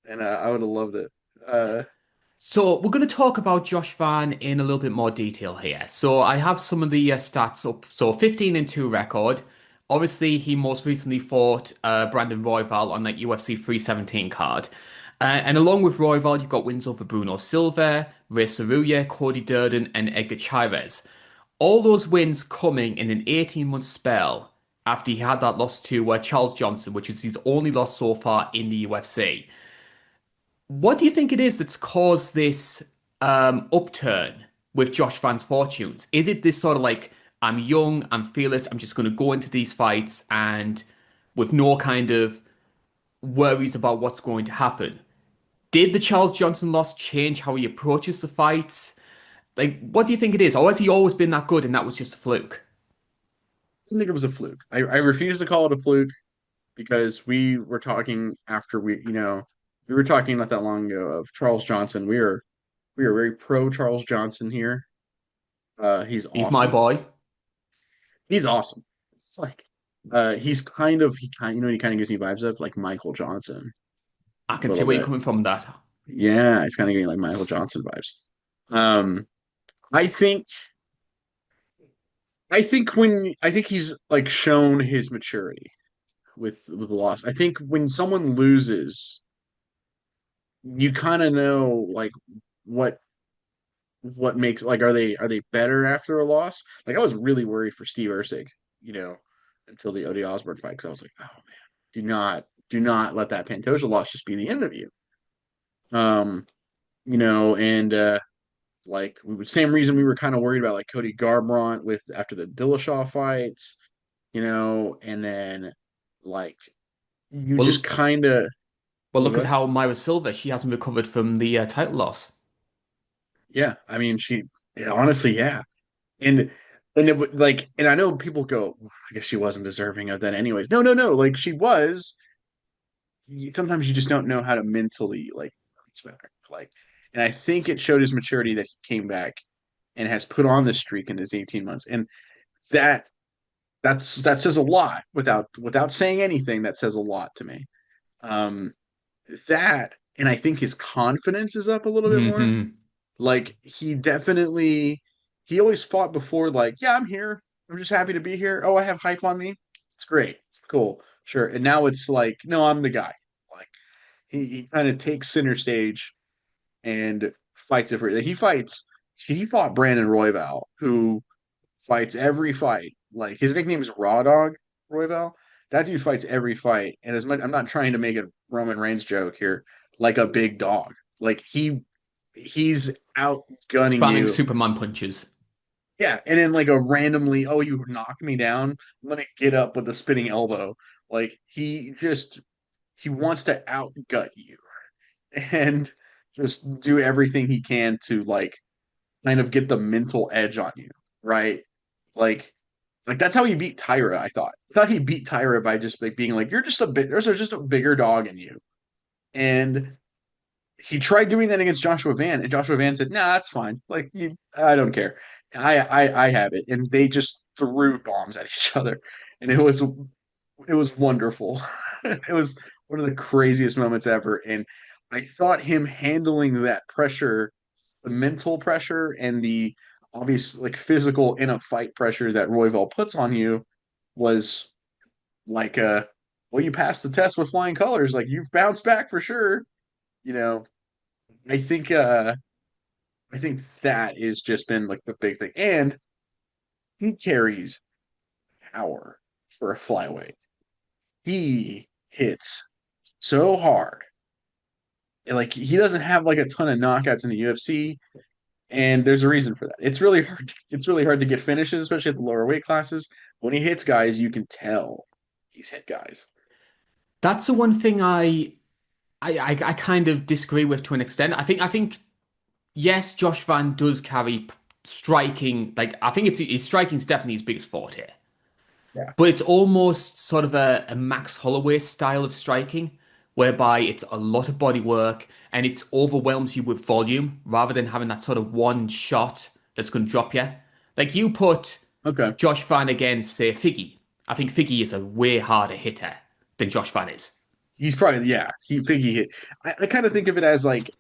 and I would have loved it. Uh, So we're going to talk about Josh Van in a little bit more detail here. So I have some of the stats up. So 15 and 2 record. Obviously, he most recently fought Brandon Royval on that UFC 317 card. And along with Royval, you've got wins over Bruno Silva, Ray Saruya, Cody Durden, and Edgar Chairez. All those wins coming in an 18-month spell after he had that loss to Charles Johnson, which is his only loss so far in the UFC. What do you think it is that's caused this upturn with Josh Van's fortunes? Is it this sort of like, I'm young, I'm fearless, I'm just going to go into these fights and with no kind of worries about what's going to happen? Did the Charles Johnson loss change how he approaches the fights? Like, what do you think it is? Or has he always been that good and that was just a fluke? I think it was a fluke. I refuse to call it a fluke because we were talking after we were talking not that long ago of Charles Johnson. We are very pro Charles Johnson here. He's He's my awesome. boy. He's awesome. It's like he kind of gives me vibes of like Michael Johnson I a can see little where you're bit. coming from that. Yeah, it's kind of giving me like Michael Johnson vibes. Um, I think I think he's like shown his maturity with the loss. I think when someone loses, you kind of know like what makes like are they better after a loss? Like I was really worried for Steve Erceg, you know, until the Odie Osborne fight because I was like, oh man, do not let that Pantoja loss just be the end of you. Um, you know, and like same reason we were kind of worried about like Cody Garbrandt with after the Dillashaw fights, you know, and then like you just Well, kind of well, look at what? how Myra Silva, she hasn't recovered from the title loss. Yeah, I mean yeah, honestly, yeah. And like and I know people go, I guess she wasn't deserving of that anyways. No, no, no. Like she was. Sometimes you just don't know how to mentally like bounce back. Like, and I think it showed his maturity that he came back and has put on this streak in his 18 months. And that that says a lot without saying anything. That says a lot to me. Um, that and I think his confidence is up a little bit more. Hmm. Like he always fought before like, yeah, I'm here. I'm just happy to be here. Oh, I have hype on me. It's great. Cool. Sure. And now it's like, no, I'm the guy. Like he kind of takes center stage and fights it for he fought Brandon Royval, who fights every fight. Like his nickname is Raw Dog Royval. That dude fights every fight. And as much I'm not trying to make a Roman Reigns joke here, like a big dog. Like he's outgunning Spamming you. Superman punches. Yeah, and then like a randomly, oh, you knock me down. I'm gonna get up with a spinning elbow. Like he wants to outgut you and just do everything he can to like kind of get the mental edge on you, right? Like that's how he beat Tyra, I thought. I thought he beat Tyra by just like being like, you're just a bit there's just a bigger dog in you. And he tried doing that against Joshua Van, and Joshua Van said, "Nah, that's fine. Like, I don't care. I have it." And they just threw bombs at each other, and it was wonderful. It was one of the craziest moments ever, and I thought him handling that pressure, the mental pressure, and the obvious like physical in a fight pressure that Royval puts on you was like well, you passed the test with flying colors. Like you've bounced back for sure. You know, I think I think that is just been like the big thing. And he carries power for a flyweight. He hits so hard. And like he doesn't have like a ton of knockouts in the UFC, and there's a reason for that. It's really hard to get finishes, especially at the lower weight classes. When he hits guys, you can tell he's hit guys. That's the one thing I kind of disagree with to an extent. I think yes, Josh Van does carry striking. Like I think it's his striking is definitely his biggest forte. Yeah. But it's almost sort of a Max Holloway style of striking, whereby it's a lot of body work and it overwhelms you with volume rather than having that sort of one shot that's going to drop you. Like you put Okay. Josh Van against, say, Figgy. I think Figgy is a way harder hitter than Josh Van is. He's probably yeah. He hit. I kind of think of it as like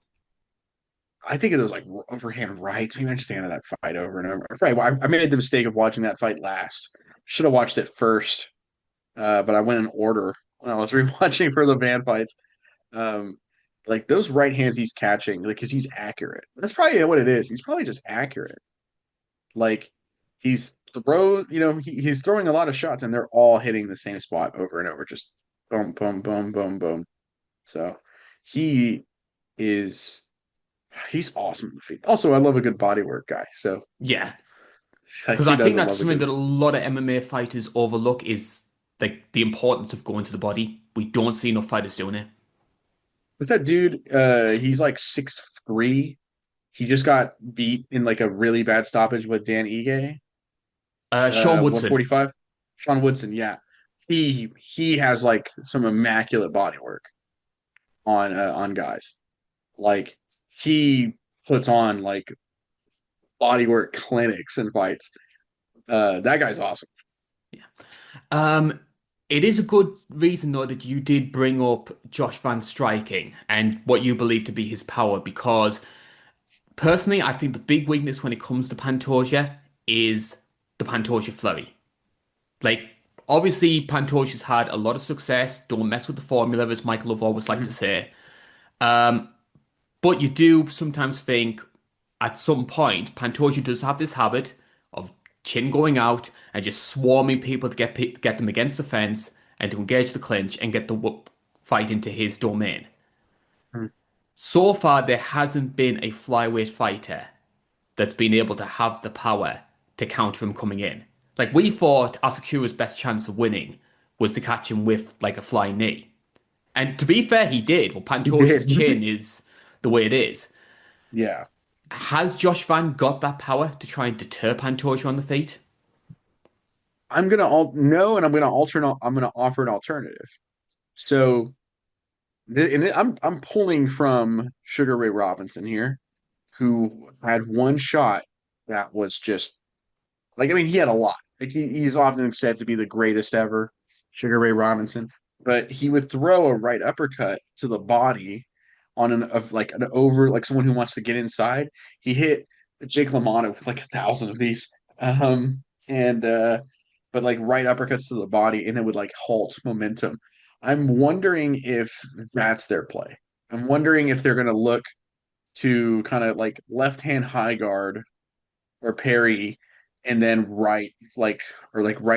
I think of those like overhand rights. Maybe I'm just thinking of that fight over and over. Right. Well, I made the mistake of watching that fight last. Should have watched it first, but I went in order when I was rewatching for the Van fights. Um, like those right hands he's catching, like because he's accurate. That's probably what it is. He's probably just accurate. Like he's throwing a lot of shots and they're all hitting the same spot over and over, just boom, boom, boom, boom, boom. So he is he's awesome. Also, I love a good bodywork guy. So Yeah, like because who I think doesn't that's love a something good that a lot of MMA fighters overlook is like the importance of going to the body. We don't see enough fighters doing it. what's that dude? He's like 6'3". He just got beat in like a really bad stoppage with Dan Ige. Sean Woodson. 145. Sean Woodson, yeah. He has like some immaculate body work on guys. Like he puts on like bodywork clinics and fights. That guy's awesome. Um, it is a good reason though that you did bring up Josh Van striking and what you believe to be his power because personally I think the big weakness when it comes to Pantoja is the Pantoja flurry. Like obviously Pantoja's had a lot of success. Don't mess with the formula, as Michael have always liked to Mhm. say. Um, But you do sometimes think at some point, Pantoja does have this habit of chin going out and just swarming people to get them against the fence and to engage the clinch and get the fight into his domain. Hmm. So far, there hasn't been a flyweight fighter that's been able to have the power to counter him coming in. Like we thought Asakura's best chance of winning was to catch him with like a flying knee. And to be fair, he did. Well, He Pantoja's did. chin is the way it is. Yeah. Has Josh Van got that power to try and deter Pantoja on the feet? I'm gonna no, and I'm gonna offer an alternative. So, I'm pulling from Sugar Ray Robinson here, who had one shot that was just like, I mean, he had a lot. Like he's often said to be the greatest ever, Sugar Ray Robinson. But he would throw a right uppercut to the body on an over, like someone who wants to get inside. He hit Jake LaMotta with like 1,000 of these. And but like right uppercuts to the body, and it would like halt momentum. I'm wondering if that's their play. I'm wondering if they're gonna look to kind of like left hand high guard or parry, and then right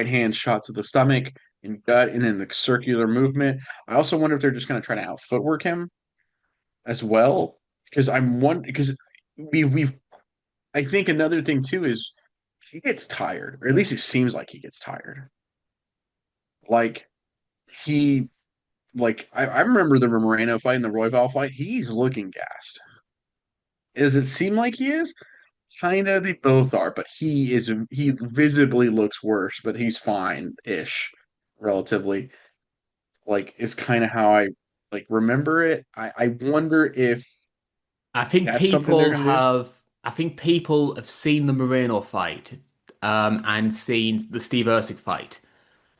hand shot to the stomach and gut, and then the circular movement. I also wonder if they're just going to try to out footwork him as well, because we've I think another thing too is he gets tired, or at least it seems like he gets tired. Like he I remember the Moreno fight and the Royval fight. He's looking gassed. Does it seem like he is? Kinda, they both are, but he visibly looks worse, but he's fine-ish, relatively. Like, is kind of how I like remember it. I wonder if I think that's something they're gonna do. I think people have seen the Moreno fight, and seen the Steve Erceg fight.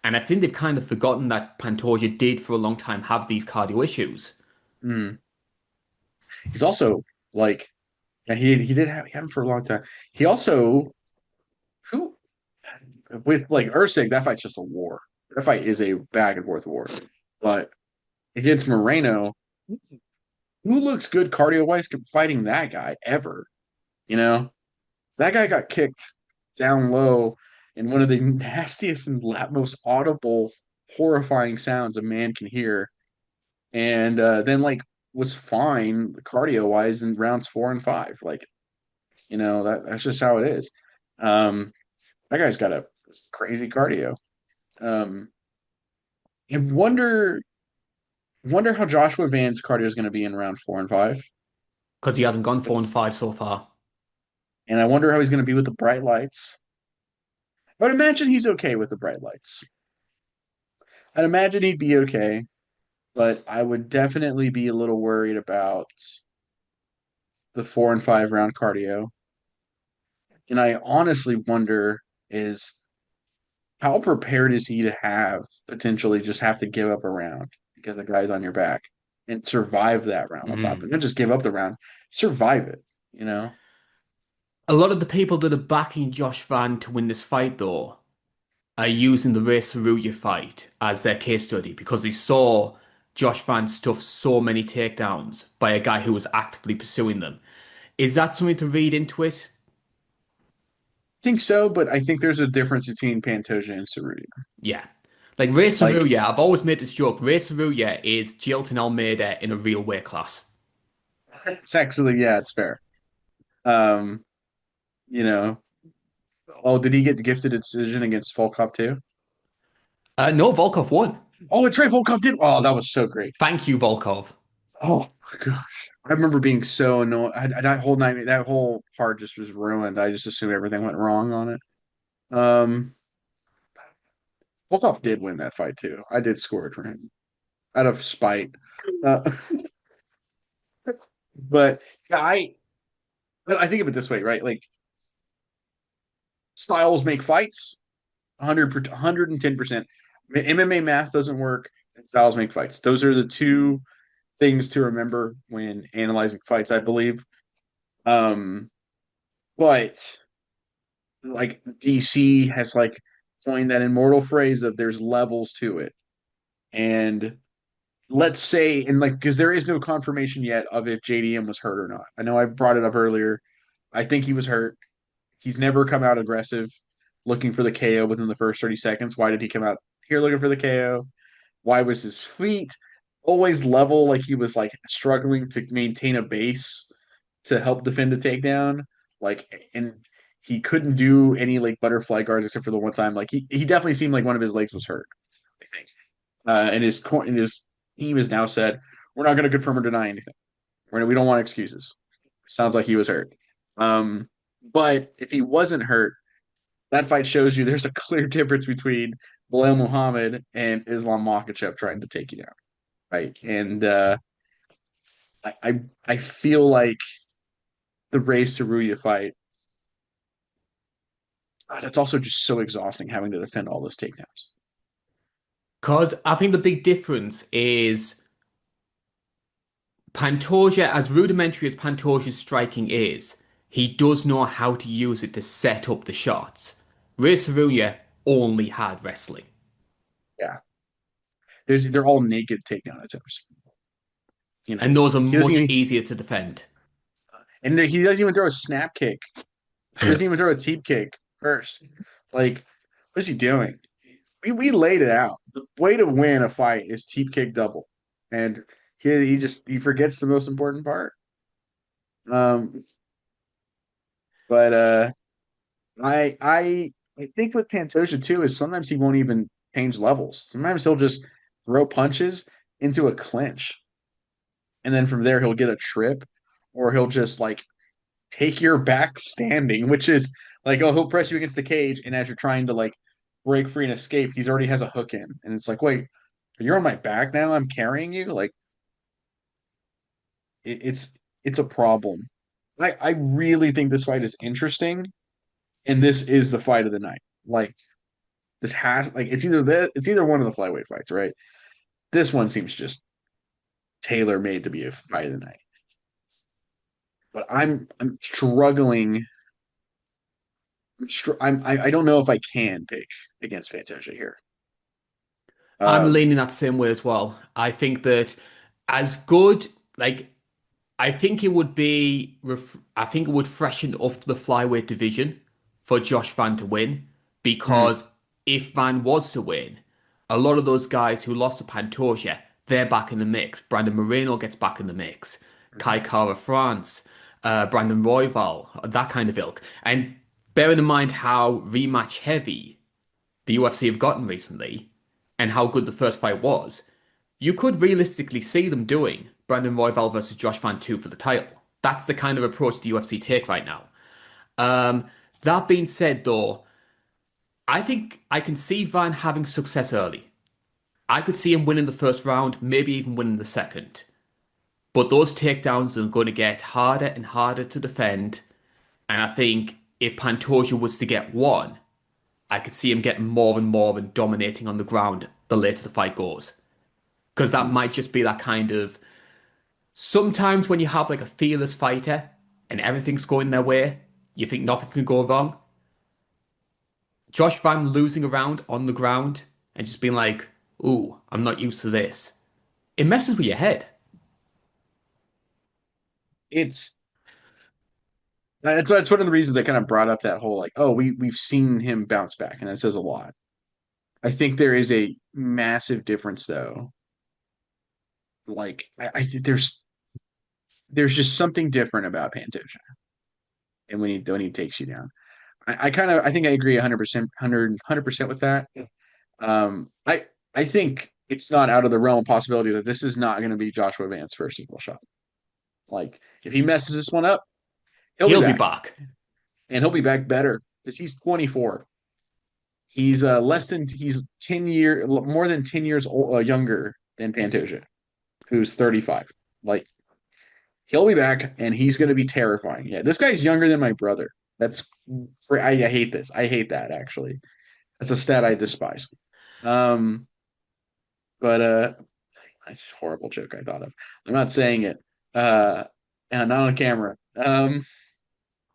And I think they've kind of forgotten that Pantoja did for a long time have these cardio issues. Mm. He's also like, yeah, he did have him for a long time. He also who with like Usyk, that fight's just a war. That fight is a back and forth war. But against Moreno, who looks good cardio wise fighting that guy ever? You know, that guy got kicked down low in one of the nastiest and most audible, horrifying sounds a man can hear, and then like was fine cardio wise in rounds 4 and 5. Like, that's just how it is. Um, that guy's got a crazy cardio. Um, and wonder how Joshua Van's cardio is going to be in round 4 and 5. Because he hasn't gone four and It's five so far. and I wonder how he's going to be with the bright lights. I would imagine he's okay with the bright lights. I'd imagine he'd be okay, but I would definitely be a little worried about the 4 and 5 round cardio. And I honestly wonder is how prepared is he to have potentially just have to give up a round because the guy's on your back and survive that round on top. And Mm. not just give up the round, survive it, you know? A lot of the people that are backing Josh Van to win this fight, though, are using the Race Saruya fight as their case study because they saw Josh Van stuff so many takedowns by a guy who was actively pursuing them. Is that something to read into it? I think so, but I think there's a difference between Pantoja and Cerudo. Yeah. Like Ray Like Saruya, I've always made this joke. Ray Saruya is Jilton Almeida in a real weight class. it's actually, yeah, it's fair. Um, you know, oh, did he get gifted a decision against Volkov too? No, Volkov won. Oh, it's right, Volkov did. Oh, that was so great. Thank you, Volkov. Oh my gosh. I remember being so annoyed. That whole night, that whole part just was ruined. I just assumed everything went wrong on it. Um, Volkov did win that fight too. I did score it for him out of spite. Uh, but I, I think of it this way, right? Like styles make fights. 110%. MMA math doesn't work, and styles make fights. Those are the two things to remember when analyzing fights, I believe. Um, but like DC has like coined that immortal phrase of there's levels to it. And let's say, and like, because there is no confirmation yet of if JDM was hurt or not. I know I brought it up earlier. I think he was hurt. He's never come out aggressive looking for the KO within the first 30 seconds. Why did he come out here looking for the KO? Why was his feet always level, like he was like struggling to maintain a base to help defend a takedown? Like, and he couldn't do any like butterfly guards except for the one time. Like he definitely seemed like one of his legs was hurt, I think. And his team has now said we're not going to confirm or deny anything. We don't want excuses. Sounds like he was hurt. But if he wasn't hurt, that fight shows you there's a clear difference between Bilal Muhammad and Islam Makhachev trying to take you down, right? And I feel like the Ray Saruya fight, that's also just so exhausting having to defend all those takedowns. Because I think the big difference is Pantoja, as rudimentary as Pantoja's striking is, he does know how to use it to set up the shots. Ray Saruya only had wrestling. Yeah, they're all naked takedown attempts. You And know, those are he doesn't much even, easier to defend. and he doesn't even throw a snap kick. He doesn't even throw a teep kick first. Like, what is he doing? We laid it out. The way to win a fight is teep kick double, and he forgets the most important part. Um, but I think with Pantoja too is sometimes he won't even change levels. Sometimes he'll just throw punches into a clinch, and then from there he'll get a trip, or he'll just like take your back standing, which is like, oh, he'll press you against the cage, and as you're trying to like break free and escape, he's already has a hook in, and it's like, wait, you're on my back now? I'm carrying you? Like it's a problem. I really think this fight is interesting, and this is the fight of the night. Like this has like it's either one of the flyweight fights, right? This one seems just tailor made to be a fight of the night. But I'm struggling. I don't know if I can pick against Fantasia here. I'm Um, leaning that same way as well. I think that as good, like, I think it would be, I think it would freshen up the flyweight division for Josh Van to win mm, because if Van was to win, a lot of those guys who lost to Pantoja, they're back in the mix. Brandon Moreno gets back in the mix. Kai Kara France, Brandon Royval, that kind of ilk. And bearing in mind how rematch heavy the UFC have gotten recently and how good the first fight was, you could realistically see them doing Brandon Royval versus Josh Van 2 for the title. That's the kind of approach the UFC take right now. Um, that being said, though, I think I can see Van having success early. I could see him winning the first round, maybe even winning the second. But those takedowns are going to get harder and harder to defend. And I think if Pantoja was to get one, I could see him getting more and more and dominating on the ground the later the fight goes. Because that mm. might just be that kind of sometimes when you have like a fearless fighter and everything's going their way, you think nothing can go wrong. Josh Van losing around on the ground and just being like, ooh, I'm not used to this. It messes with your head. it's that's one of the reasons I kind of brought up that whole like, oh, we've seen him bounce back, and that says a lot. I think there is a massive difference though. Like there's just something different about Pantoja, and when he takes you down. I kind of I think I agree 100%, 100% with that. I think it's not out of the realm of possibility that this is not going to be Joshua Vance's first equal shot. Like if he messes this one up, he'll be He'll be back, back. and he'll be back better because he's 24. He's he's 10 year more than 10 years younger than Pantoja, who's 35. Like he'll be back, and he's going to be terrifying. Yeah, this guy's younger than my brother. That's I hate this. I hate that actually. That's a stat I despise. Um, but that's a horrible joke I thought of. I'm not saying it. And not on camera.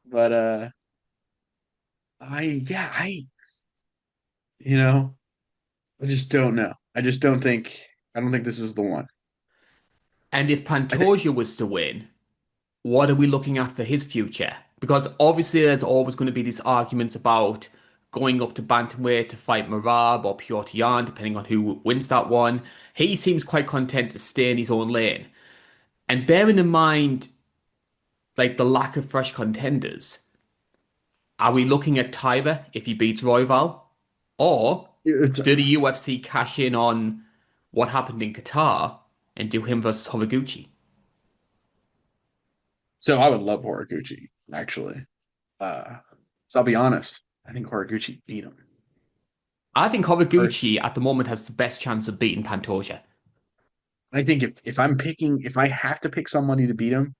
But I you know, I just don't know. I don't think this is the one. And if I think Pantoja was to win, what are we looking at for his future? Because obviously there's always going to be this argument about going up to bantamweight to fight Merab or Petr Yan, depending on who wins that one. He seems quite content to stay in his own lane. And bearing in mind, like the lack of fresh contenders, are we looking at Tyra if he beats Royval? Or it's do the UFC cash in on what happened in Qatar and do him versus Horiguchi? so I would love Horiguchi, actually. So I'll be honest. I think Horiguchi beat him. I think Or Horiguchi at the moment has the best chance of beating Pantoja. I think if I have to pick somebody to beat him,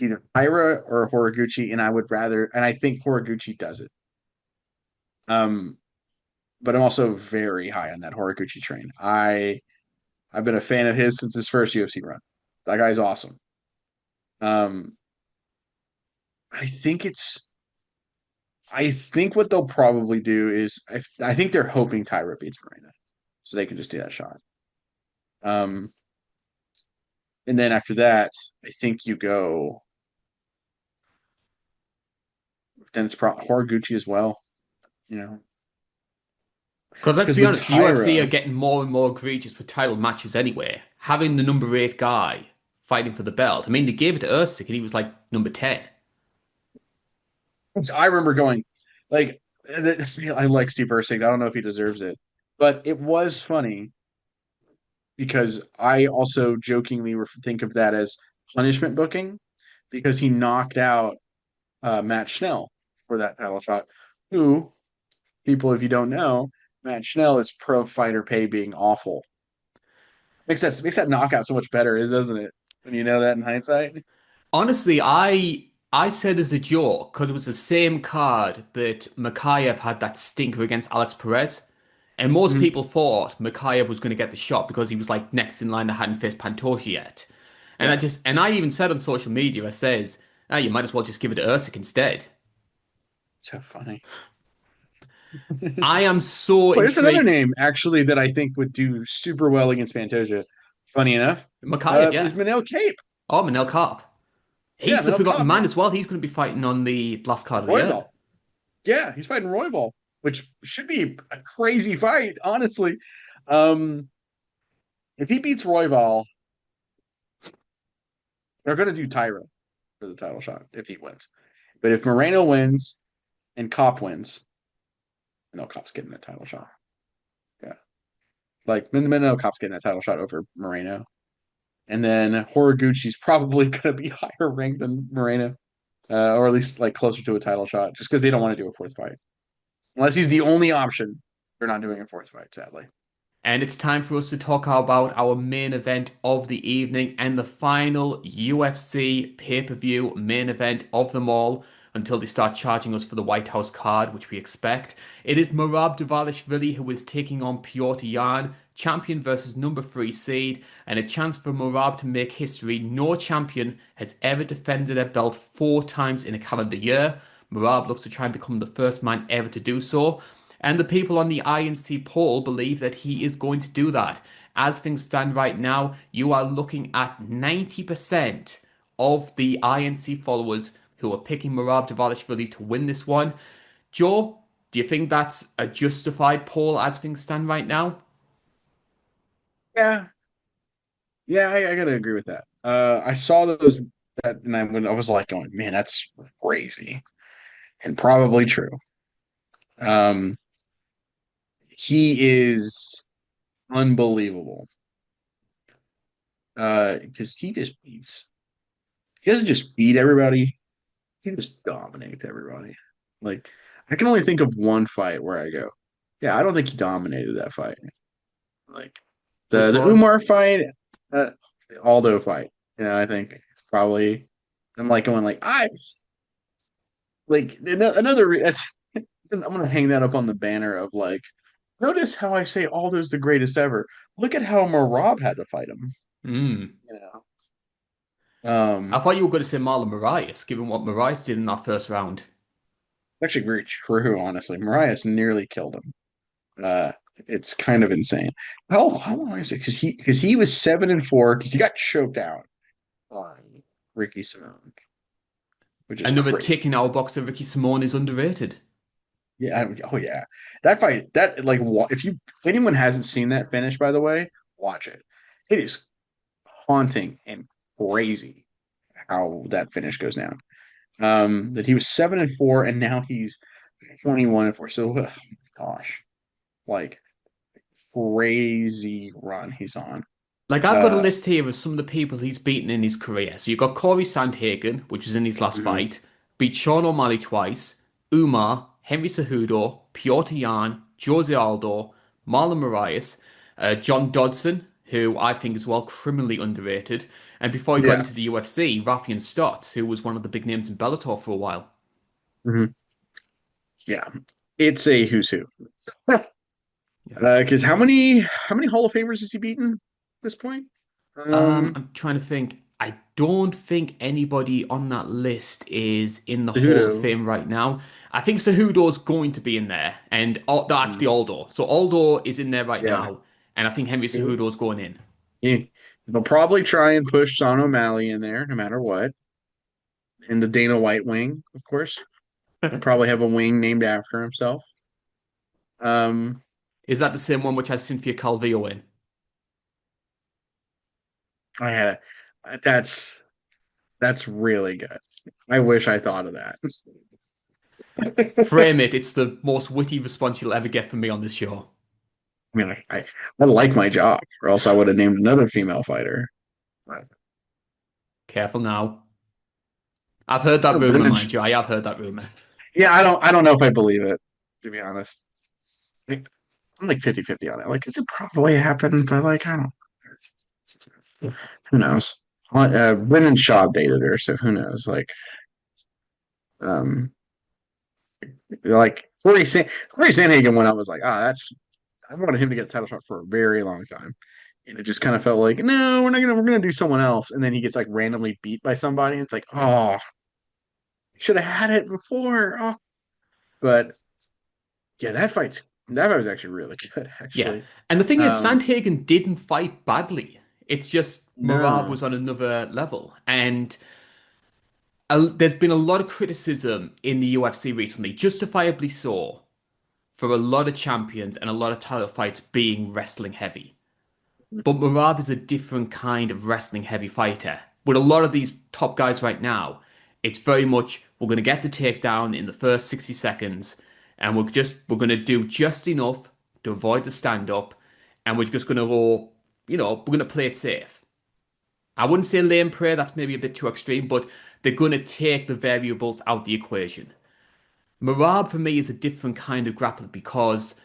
either Pyra or Horiguchi, and I think Horiguchi does it. Um, but I'm also very high on that Horiguchi train. I've been a fan of his since his first UFC run. That guy's awesome. Um, I think it's I think what they'll probably do is I think they're hoping Tyra beats Marina, so they can just do that shot. Um, and then after that, I think you go. Then it's Horiguchi as well. You know, Because let's because be with honest, the UFC are Tyra, getting more and more egregious with title matches anyway. Having the number 8 guy fighting for the belt. I mean, they gave it to Usyk and he was like number 10. I remember going like I like Steve Usyk. I don't know if he deserves it, but it was funny because I also jokingly think of that as punishment booking because he knocked out Matt Schnell for that title shot. Who people, if you don't know, Matt Schnell is pro fighter pay being awful. Makes that knockout so much better, is doesn't it? When you know that in hindsight. Honestly, I said as a joke because it was the same card that Makayev had that stinker against Alex Perez. And most Mhm. people thought Makayev was going to get the shot because he was like next in line that hadn't faced Pantoja yet. Yeah, And I even said on social media, I says, ah, you might as well just give it to Usyk instead. so funny. I am so Well, there's another intrigued. name actually that I think would do super well against Pantoja. Funny enough, Makayev, is yeah. Manel Cape. Oh, Manel Karp. Yeah, He's the Manel forgotten Kape, man as well. He's going to be fighting on the last card of the year. Royval. Yeah, he's fighting Royval, which should be a crazy fight, honestly. Um, if he beats Royval, they're going to do Tyra for the title shot if he wins. But if Moreno wins and Cop wins, no, Cop's getting that title shot. Yeah, like no, Cop's getting that title shot over Moreno, and then Horiguchi's probably going to be higher ranked than Moreno, or at least like closer to a title shot, just because they don't want to do a fourth fight unless he's the only option. They're not doing a fourth fight, sadly. And it's time for us to talk about our main event of the evening and the final UFC pay-per-view main event of them all until they start charging us for the White House card, which we expect. It is Merab Dvalishvili who is taking on Petr Yan, champion versus number 3 seed, and a chance for Merab to make history. No champion has ever defended their belt 4 times in a calendar year. Merab looks to try and become the first man ever to do so. And the people on the INC poll believe that he is going to do that. As things stand right now, you are looking at 90% of the INC followers who are picking Merab Dvalishvili to win this one. Joe, do you think that's a justified poll as things stand right now? Yeah, yeah, I gotta agree with that. I saw those that, and when I was like going, man, that's crazy and probably true. Um, he is unbelievable. Because he doesn't just beat everybody, he just dominates everybody. Like, I can only think of one fight where I go, yeah, I don't think he dominated that fight. Like Which the was? Umar fight, the Aldo fight. Yeah, I think it's probably. I'm like going like I like another. I'm gonna hang that up on the banner of like. Notice how I say Aldo's the greatest ever. Look at how Marab had to fight him. Hmm. You know. I thought you were going to say Marlon Moraes, given what Moraes did in that first round. Actually very true. Honestly, Marias nearly killed him. It's kind of insane. How long is it? Because he was 7-4 because he got choked out by Ricky Simone, which is Another crazy. tick in our box of Ricky Simone is underrated. Yeah. Oh yeah. That fight. That like if anyone hasn't seen that finish, by the way, watch it. It is haunting and crazy how that finish goes down. That he was 7-4 and now he's 21-4. So gosh, like crazy run he's on. Like I've got a Uh, list here of some of the people he's beaten in his career. So you've got Corey Sandhagen, which was in his last mhm. fight, beat Sean O'Malley twice, Umar, Henry Cejudo, Petr Yan, Jose Aldo, Marlon Moraes, John Dodson, who I think is well criminally underrated, and before he got Yeah. into the UFC, Rafian Stotts, who was one of the big names in Bellator for a while. Mhm. Yeah. It's a who's who. Yeah. Because how many Hall of Famers has he beaten at this point? I'm trying to think. I don't think anybody on that list is in the Hall of Cejudo. Fame right now. I think Cejudo's going to be in there, and no, Mm, actually Aldo. So Aldo is in there right yeah. now, and I think Henry Cejudo's going in. He, they'll probably try and push Sean O'Malley in there no matter what. In the Dana White wing, of course. He'll probably have a wing named after himself. Um, Is that the same one which has Cynthia Calvillo in? I had that's really good. I wish I thought of that. Frame it. It's the most witty response you'll ever get from me on this show. I mean, I like my job, or else I would have named another female fighter. Careful now. I've heard that rumor, Brendan, mind you. I have heard that rumor. yeah, I don't know if I believe it, to be honest. Like, I'm like 50-50 on it. Like, it probably happened, but like, I don't, who knows? Brendan Shaw dated her, so who knows? Um, like Corey Sandhagen when I was like, I wanted him to get a title shot for a very long time. And it just kind of felt like, no, we're gonna do someone else. And then he gets like randomly beat by somebody. And it's like, oh, should have had it before. Oh. But yeah, that fight was actually really good, Yeah. actually. And the thing is, Um, Sandhagen didn't fight badly. It's just Merab no. was on another level. And there's been a lot of criticism in the UFC recently, justifiably so, for a lot of champions and a lot of title fights being wrestling heavy. But Merab is a different kind of wrestling heavy fighter. With a lot of these top guys right now, it's very much we're going to get the takedown in the first 60 seconds and we're going to do just enough to avoid the stand up and we're just going to go, we're going to play it safe. I wouldn't say lay and pray, that's maybe a bit too extreme, but they're going to take the variables out the equation. Merab for me is a different kind of grappler because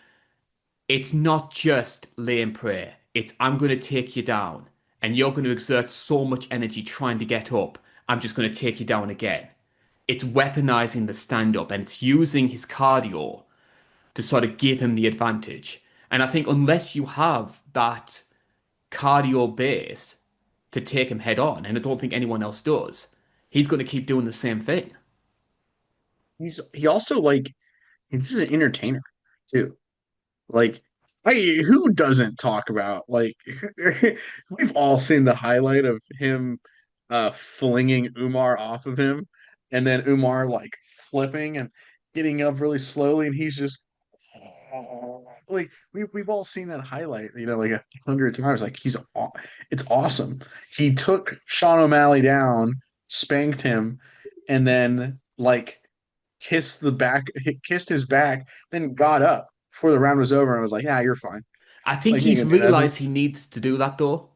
it's not just lay and pray. It's I'm going to take you down and you're going to exert so much energy trying to get up. I'm just going to take you down again. It's weaponizing the stand up and it's using his cardio to sort of give him the advantage. And I think unless you have that cardio base to take him head on, and I don't think anyone else does, he's going to keep doing the same thing. He also like he's an entertainer too. Like, who doesn't talk about like we've all seen the highlight of him flinging Umar off of him, and then Umar like flipping and getting up really slowly, and he's just like we've all seen that highlight, like 100 times. Like it's awesome. He took Sean O'Malley down, spanked him, and then like kissed his back, then got up before the round was over and was like, "Yeah, you're fine. I think Like you ain't he's gonna do nothing." realized he needs to do that though,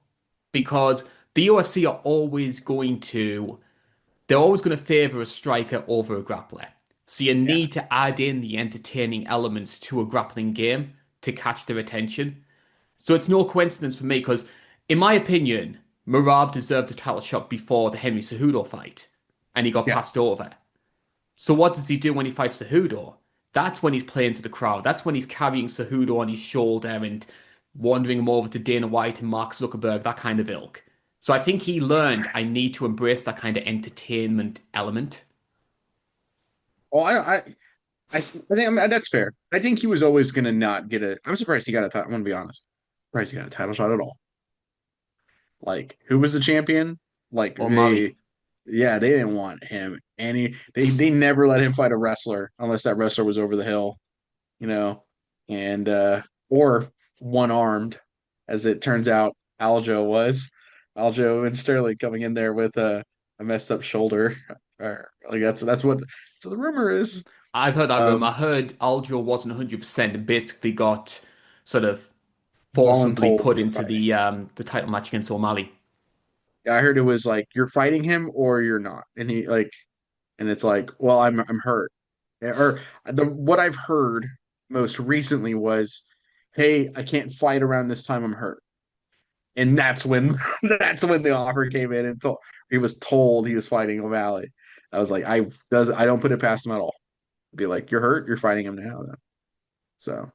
because the UFC are always going to they're always going to favor a striker over a grappler. So you Yeah, need to add in the entertaining elements to a grappling game to catch their attention. So it's no coincidence for me because, in my opinion, Merab deserved a title shot before the Henry Cejudo fight, and he got yeah. passed over. So what does he do when he fights Cejudo? That's when he's playing to the crowd. That's when he's carrying Cejudo on his shoulder and wandering him over to Dana White and Mark Zuckerberg, that kind of ilk. So I think he learned I need to embrace that kind of entertainment element. Well, that's fair. I think he was always gonna not get a. I'm surprised he got a title. I'm gonna be honest. Surprised he got a title shot at all. Like, who was the champion? Like O'Malley. yeah, they didn't want him any. They never let him fight a wrestler unless that wrestler was over the hill, you know, and or one armed, as it turns out, Aljo was. Aljo and Sterling coming in there with a messed up shoulder. Or, like that's what. So the rumor is. I've heard that rumor. I Um, heard Aljo wasn't 100% and basically got sort of forcibly voluntold put for into fighting. the title match against O'Malley. Yeah, I heard it was like you're fighting him or you're not, and he like, and it's like, well, I'm hurt, or what I've heard most recently was, hey, I can't fight around this time, I'm hurt, and that's when that's when the offer came in and he was told he was fighting O'Malley. I was like, I don't put it past him at all. Be like, you're hurt, you're fighting him now, then. So,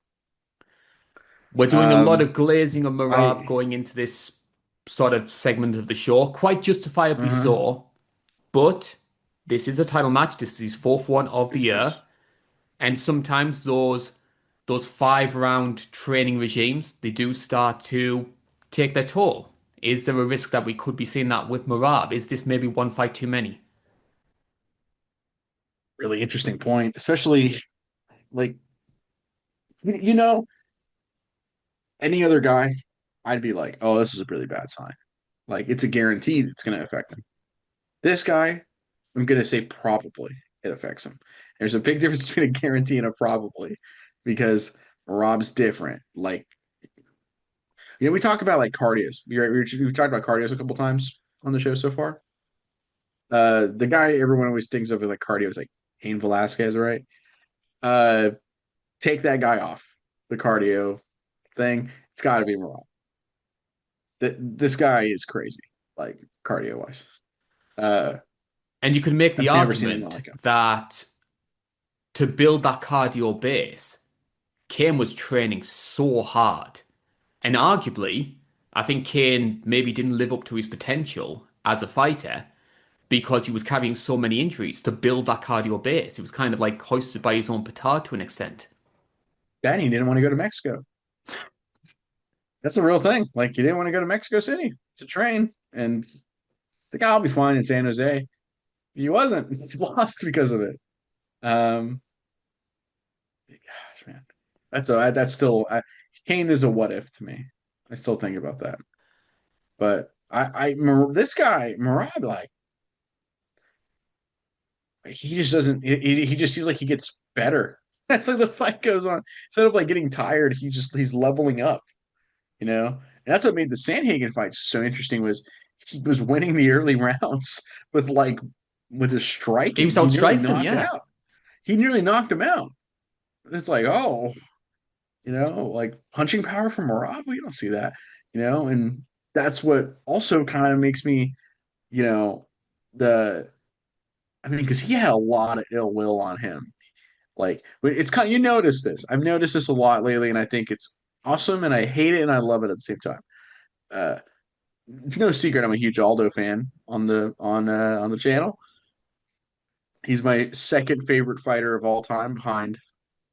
We're doing a lot um, of glazing on Merab I, going into this sort of segment of the show, quite justifiably uh-huh, so. But this is a title match. This is his fourth one of the it year, is. and sometimes those 5 round training regimes they do start to take their toll. Is there a risk that we could be seeing that with Merab? Is this maybe one fight too many? Really interesting point, especially like you know any other guy, I'd be like, oh, this is a really bad sign. Like it's a guaranteed it's going to affect him. This guy, I'm going to say probably it affects him. There's a big difference between a guarantee and a probably because Rob's different. Like, we talk about like cardios. We've talked about cardios a couple times on the show so far. The guy everyone always thinks of as like cardio is like Cain Velasquez, right? Uh, take that guy off the cardio thing. It's got to be Rob. This guy is crazy, like cardio wise. Uh, And you could make the I've never seen anything argument like him. that to build that cardio base, Kane was training so hard. And arguably, I think Kane maybe didn't live up to his potential as a fighter because he was carrying so many injuries to build that cardio base. He was kind of like hoisted by his own petard to an extent. Danny didn't want to go to Mexico. That's a real thing. Like he didn't want to go to Mexico City to train, and the guy will be fine in San Jose. He wasn't. He lost because of it. Um, gosh, man, that's still Kane is a what if to me. I still think about that. But this guy Merab, like he just doesn't. He just seems like he gets better. That's like the fight goes on. Instead of like getting tired, he's leveling up. And that's what made the Sandhagen fight so interesting was he was winning the early rounds with like with his He striking. was He nearly outstriking him, knocked him yeah. out. He nearly knocked him out. It's like, oh, like punching power from Marab, we don't see that, and that's what also kind of makes me, you know, the I mean, because he had a lot of ill will on him. Like it's kind of, you notice this. I've noticed this a lot lately, and I think it's awesome, and I hate it and I love it at the same time. Uh, no secret, I'm a huge Aldo fan on the channel. He's my second favorite fighter of all time behind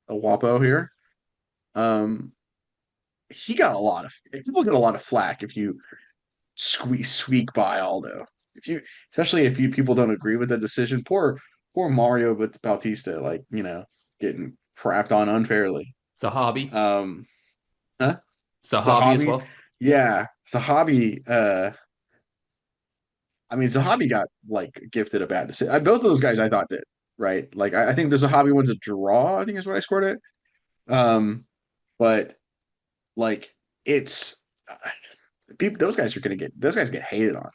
a Wapo here. Um, he got a lot of people get a lot of flack if you squeak by Aldo. If you, especially if you people don't agree with the decision. Poor Mario Bautista, like getting crapped on unfairly. It's a hobby. Um, huh? It's a hobby as Zahabi, well. yeah, Zahabi. I mean, Zahabi got like gifted a bad decision. Both of those guys I thought did right. Like I think the Zahabi one's a draw. I think is what I scored it. But like it's people. Those guys get hated on,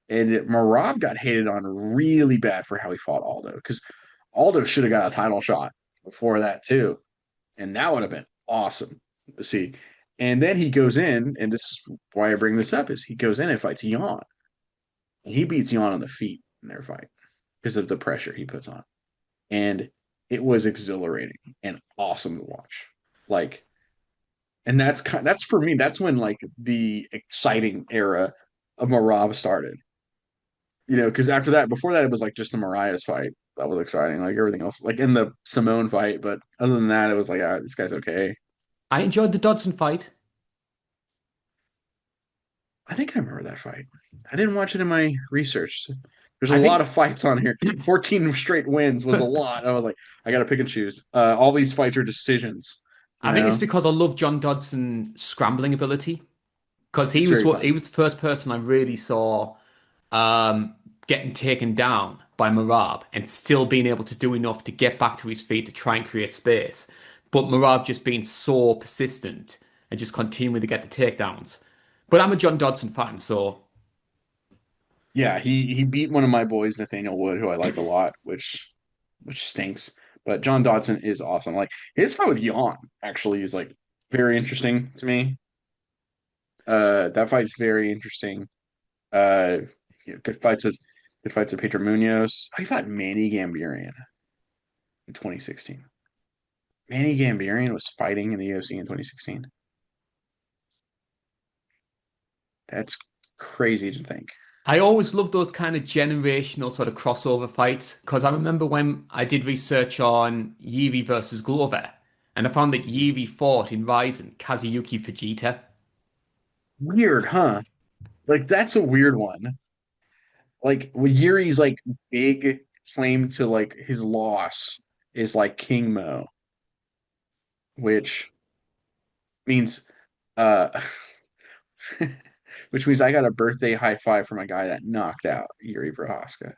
and Marab got hated on really bad for how he fought Aldo because Aldo should have got a title shot before that too, and that would have been awesome to see. And then he goes in, and this is why I bring this up: is he goes in and fights Yan, and he beats Yan on the feet in their fight because of the pressure he puts on. And it was exhilarating and awesome to watch. Like, and that's for me. That's when like the exciting era of Marab started. Because after that, before that, it was like just the Mariah's fight. that was exciting. Like everything else, like in the Simone fight, but other than that, it was like, this guy's okay. I enjoyed the Dodson fight. I think I remember that fight. I didn't watch it in my research. There's a I lot think of fights on here. 14 straight wins was a lot. I was like, I got to pick and choose. All these fights are decisions, you I think it's know? because I love John Dodson's scrambling ability. Because It's very fun. he was the first person I really saw um, getting taken down by Merab and still being able to do enough to get back to his feet to try and create space. But Merab just being so persistent and just continuing to get the takedowns. But I'm a John Dodson fan, so Yeah, he beat one of my boys, Nathaniel Wood, who I like a lot, which stinks. But John Dodson is awesome. Like his fight with Yan actually is like very interesting to me. That fight's very interesting. Uh, yeah, good fights with Pedro Munoz. Oh, he fought Manny Gambarian in 2016. Manny Gambarian was fighting in the UFC in 2016. That's crazy to think. I always love those kind of generational sort of crossover fights because I remember when I did research on Yuri versus Glover, and I found that Yuri fought in Ryzen Kazuyuki Fujita. Weird, huh? Like that's a weird one. Like Yuri's like big claim to like his loss is like King Mo, which means uh which means I got a birthday high five from a guy that knocked out Yuri Prohaska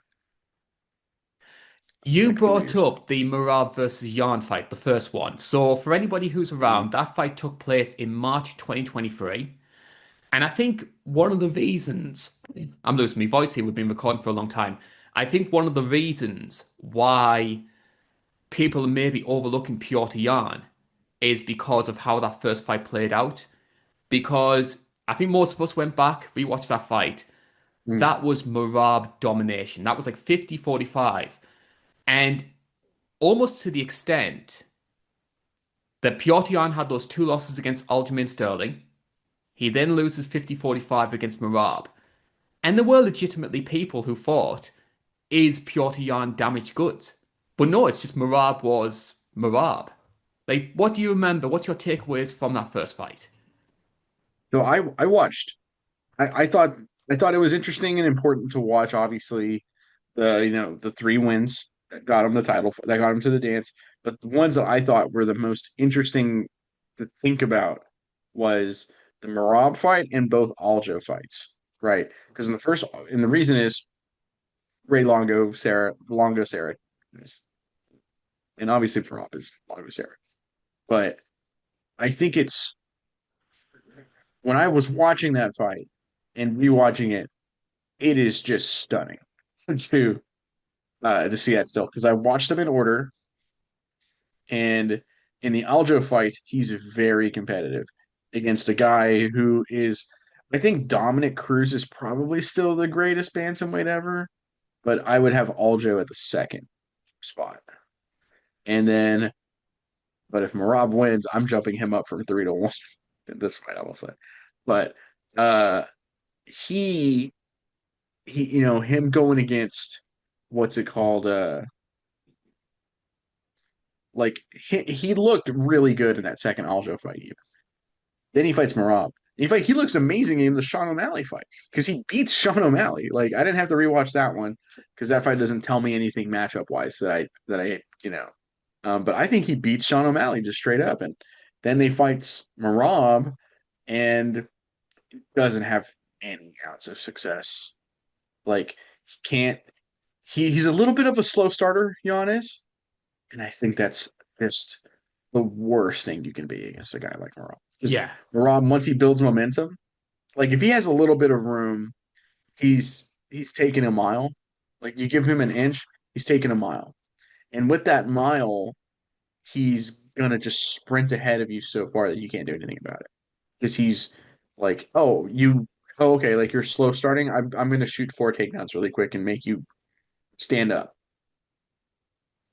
You like 4 brought years ago. up the Merab versus Yarn fight, the first one. So for anybody who's Mhm. around, that fight took place in March 2023. And I think one of the reasons, I'm losing my voice here, we've been recording for a long time. I think one of the reasons why people are maybe overlooking Piotr Yan is because of how that first fight played out. Because I think most of us went back, rewatched that fight. Mm. That was Merab domination. That was like 50-45. And almost to the extent that Piotr Yan had those two losses against Aljamain Sterling. He then loses 50-45 against Merab. And there were legitimately people who thought, is Piotr Yan damaged goods? But no, it's just Merab was Merab. Like, what do you remember? What's your takeaways from that first fight? So I watched. I thought it was interesting and important to watch. Obviously, the three wins that got him the title that got him to the dance. But the ones that I thought were the most interesting to think about was the Marab fight and both Aljo fights, right? Because and the reason is Longo Sarah, and obviously Marab is Longo Sarah. But I think it's when I was watching that fight and rewatching it, it is just stunning to to see that still because I watched them in order. And in the Aljo fight, he's very competitive against a guy who is, I think Dominic Cruz is probably still the greatest bantamweight ever, but I would have Aljo at the second spot. And then, but if Marab wins, I'm jumping him up from 3-1 in this fight, I will say. But uh he him going against what's it called? Like he looked really good in that second Aljo fight. Then he fights Merab. He looks amazing in the Sean O'Malley fight because he beats Sean O'Malley. Like I didn't have to rewatch that one because that fight doesn't tell me anything matchup wise but I think he beats Sean O'Malley just straight up, and then they fights Merab and doesn't have any ounce of success. Like he can't. He's a little bit of a slow starter, Giannis, and I think that's just the worst thing you can be against a guy like Merab. Just Yeah. Merab, once he builds momentum, like if he has a little bit of room, he's taking a mile. Like you give him an inch, he's taking a mile. And with that mile, he's gonna just sprint ahead of you so far that you can't do anything about it. Because he's like, oh okay, like you're slow starting. I'm gonna shoot four takedowns really quick and make you stand up.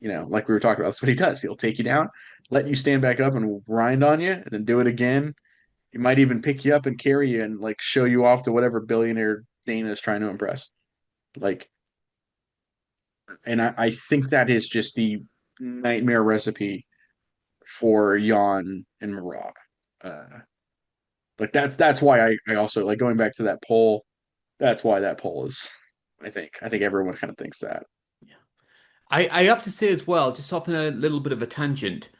Like we were talking about, that's what he does. He'll take you down, let you stand back up and grind on you, and then do it again. He might even pick you up and carry you and like show you off to whatever billionaire Dana is trying to impress. Like And I think that is just the nightmare recipe for Yan and Merab. Uh, like that's why I also like going back to that poll. That's why that poll is. I think everyone kind of thinks that. I have to say as well, just off on a little bit of a tangent,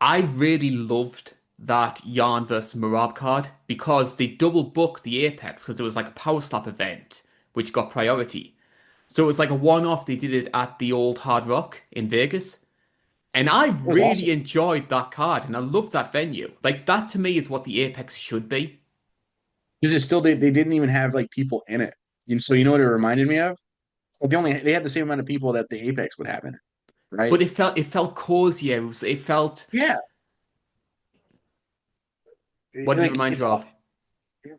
I really loved that Yarn versus Marab card because they double booked the Apex because there was like a power slap event which got priority. So it was like a one-off. They did it at the old Hard Rock in Vegas. And I It was really awesome enjoyed that card and I love that venue. Like that to me is what the Apex should be. because it still they didn't even have like people in it. So you know what it reminded me of? Well, they had the same amount of people that the Apex would have in it, right? But it felt cozier. It felt, Yeah. what did it Like remind it's you of?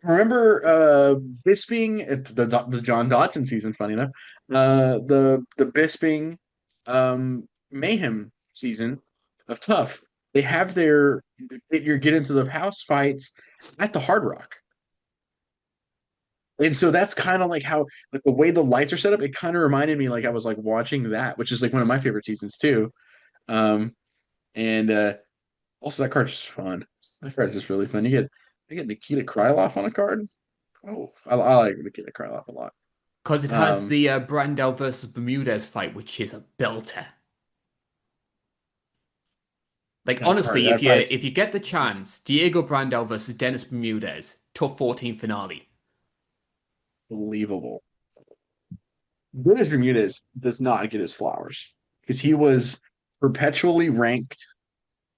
remember Bisping at the John Dotson season, funny enough. The Bisping Mayhem season of Tough. They have you get into the house fights at the Hard Rock. And so that's kind of like how like the way the lights are set up, it kind of reminded me like I was like watching that, which is like one of my favorite seasons too. Um and Also that card's just fun. That card's just really fun. You get Nikita Krylov on a card. Oh, I like Nikita Krylov a lot. Because it has Um, the Brandel versus Bermudez fight, which is a belter. Like honestly, that fight's if you get the chance, Diego Brandel versus Dennis Bermudez, tough 14 finale. believable. Dennis Bermudez does not get his flowers because he was perpetually ranked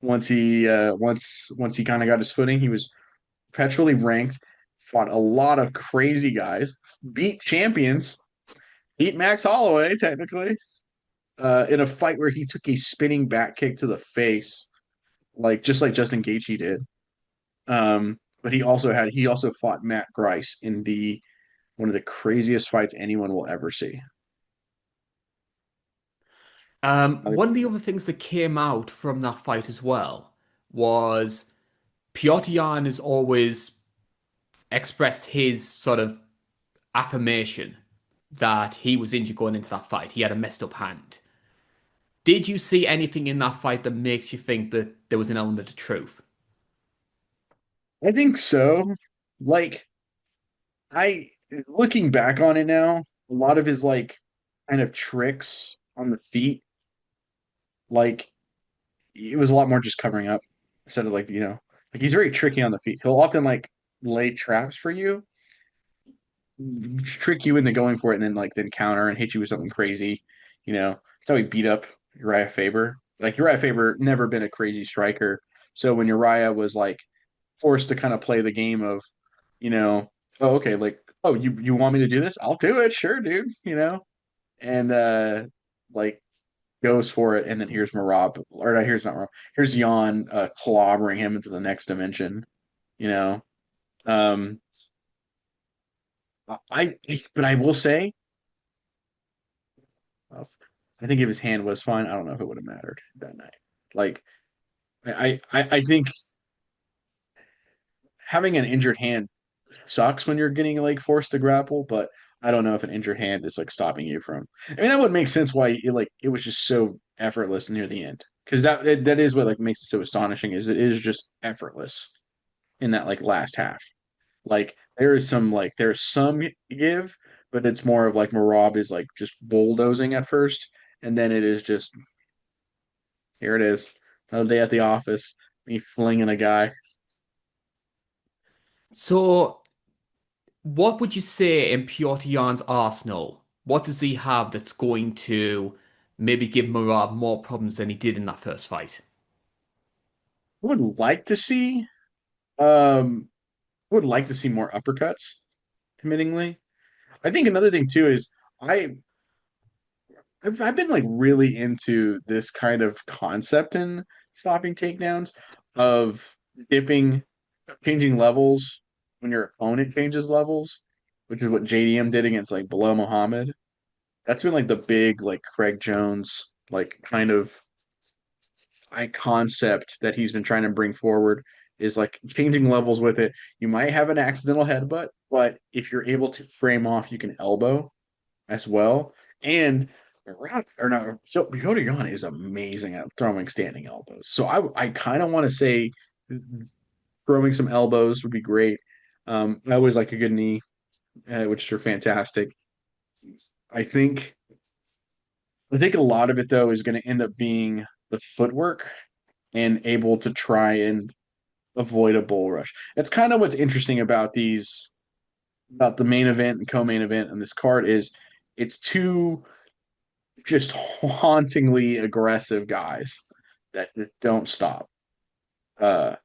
once he kind of got his footing. He was perpetually ranked, fought a lot of crazy guys, beat champions, beat Max Holloway technically in a fight where he took a spinning back kick to the face, like just like Justin Gaethje did. But he also fought Matt Grice in the one of the craziest fights anyone will ever see. One of the other things that came out from that fight as well was Petr Yan has always expressed his sort of affirmation that he was injured going into that fight. He had a messed up hand. Did you see anything in that fight that makes you think that there was an element of truth? I think so. Like I looking back on it now, a lot of his like kind of tricks on the feet, like it was a lot more just covering up instead of like he's very tricky on the feet. He'll often like lay traps for you, trick you into going for it, and then counter and hit you with something crazy. That's how he beat up Uriah Faber. Like Uriah Faber never been a crazy striker, so when Uriah was like forced to kind of play the game of, you know, oh okay, like oh you want me to do this? I'll do it, sure, dude. And like goes for it, and then here's Marab, or not, here's not Marab, here's Jan clobbering him into the next dimension. You know, um, but I will say, uh, I think if his hand was fine, I don't know if it would have mattered that night. Like, I think having an injured hand sucks when you're getting like forced to grapple, but I don't know if an injured hand is like stopping you from. I mean, that would make sense why it was just so effortless near the end, because that is what like makes it so astonishing is it is just effortless in that like last half. Like there's some give, but it's more of like Marab is like just bulldozing at first, and then it is just here it is another day at the office, me flinging a guy. So, what would you say in Petr Yan's arsenal? What does he have that's going to maybe give Merab more problems than he did in that first fight? I would like to see um I would like to see more uppercuts, admittingly. I think another thing too is I I've been like really into this kind of concept in stopping takedowns of dipping, changing levels when your opponent changes levels, which is what JDM did against like Bilal Muhammad. That's been like the big like Craig Jones like kind of concept that he's been trying to bring forward is like changing levels with it. You might have an accidental headbutt, but if you're able to frame off, you can elbow as well. And or no, Petr Yan is amazing at throwing standing elbows. So I kind of want to say throwing some elbows would be great. I always like a good knee, which are fantastic. I think I think a lot of it though is going to end up being the footwork and able to try and avoid a bull rush. That's kind of what's interesting about the main event and co-main event on this card is it's two just hauntingly aggressive guys that don't stop uh,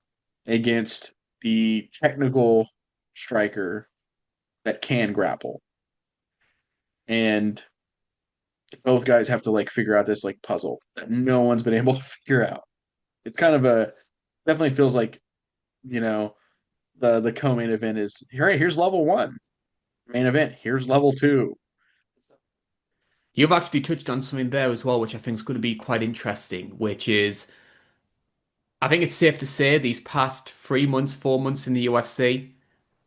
against the technical striker that can grapple. And both guys have to like figure out this like puzzle that no one's been able to figure out. It's kind of a definitely feels like, you know, the co-main event is here. Hey, here's level one. Main event, here's level two. You've actually touched on something there as well, which I think is going to be quite interesting, which is I think it's safe to say these past 3 months, 4 months in the UFC,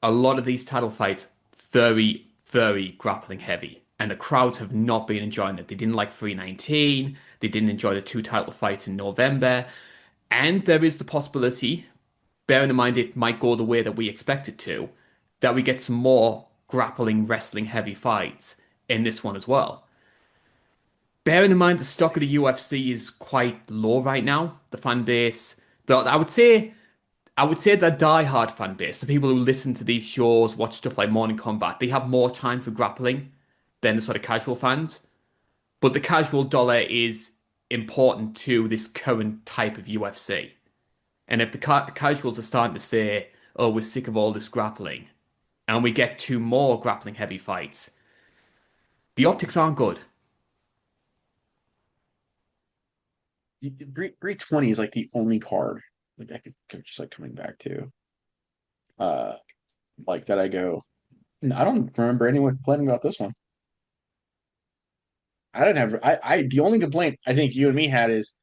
a lot of these title fights very, very grappling heavy. And the crowds have not been enjoying it. They didn't like 319. They didn't enjoy the two title fights in November. And there is the possibility, bearing in mind it might go the way that we expect it to, that we get some more grappling, wrestling heavy fights in this one as well. Bearing in mind the stock of the UFC is quite low right now, the fan base, I would say the die-hard fan base, the people who listen to these shows, watch stuff like Morning Combat, they have more time for grappling than the sort of casual fans. But the casual dollar is important to this current type of UFC. And if the casuals are starting to say, oh, we're sick of all this grappling, and we get two more grappling heavy fights, the optics aren't good. 320 is like the only card like I could just like coming back to uh like that I go. I don't remember anyone complaining about this one. I didn't have I the only complaint I think you and me had is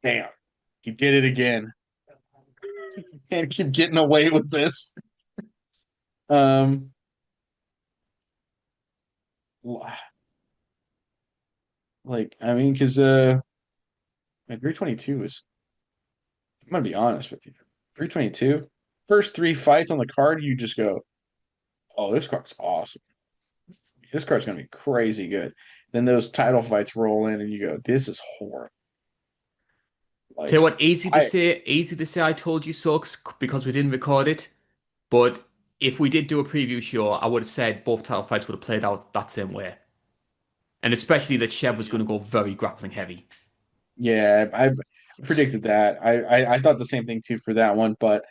damn, he did it again. Can't keep getting away with this. Um like I mean because like 322 is I'm gonna be honest with you. 322 first three fights on the card you just go, oh, this card's awesome. This card's gonna be crazy good. Then those title fights roll in, and you go, "This is horrible." Tell you Like, what, easy to say I told you so because we didn't record it. But if we did do a preview show, I would have said both title fights would have played out that same way. And especially that Chev was going to go very grappling heavy. yeah, I predicted that. I thought the same thing too for that one, but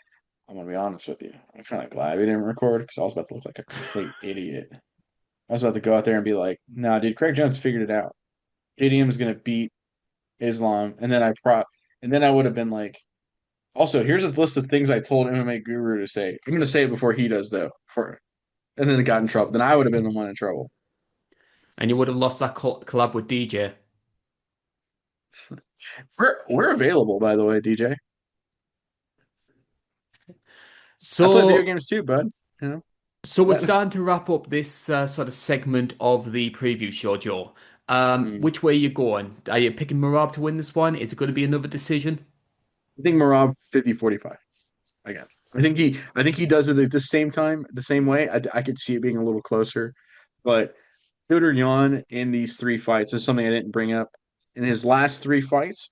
I'm gonna be honest with you. I'm kind of glad we didn't record because I was about to look like a complete idiot. I was about to go out there and be like, "Nah, dude, Craig Jones figured it out. Idiom is gonna beat Islam," and then I would have been like, "Also, here's a list of things I told MMA Guru to say. I'm gonna say it before he does though." And then it got in trouble. Then I would have been the one in trouble. And you would have lost that collab with DJ. We're available, by the way, DJ. I play video So, games too, bud. You know. so we're starting to wrap up this sort of segment of the preview show, Joe. Mm. Which way are you going? Are you picking Merab to win this one? Is it going to be another decision? I think Merab 50-45. I guess. I think he does it at the same time, the same way. I could see it being a little closer, but Petr Yan in these three fights is something I didn't bring up. In his last three fights,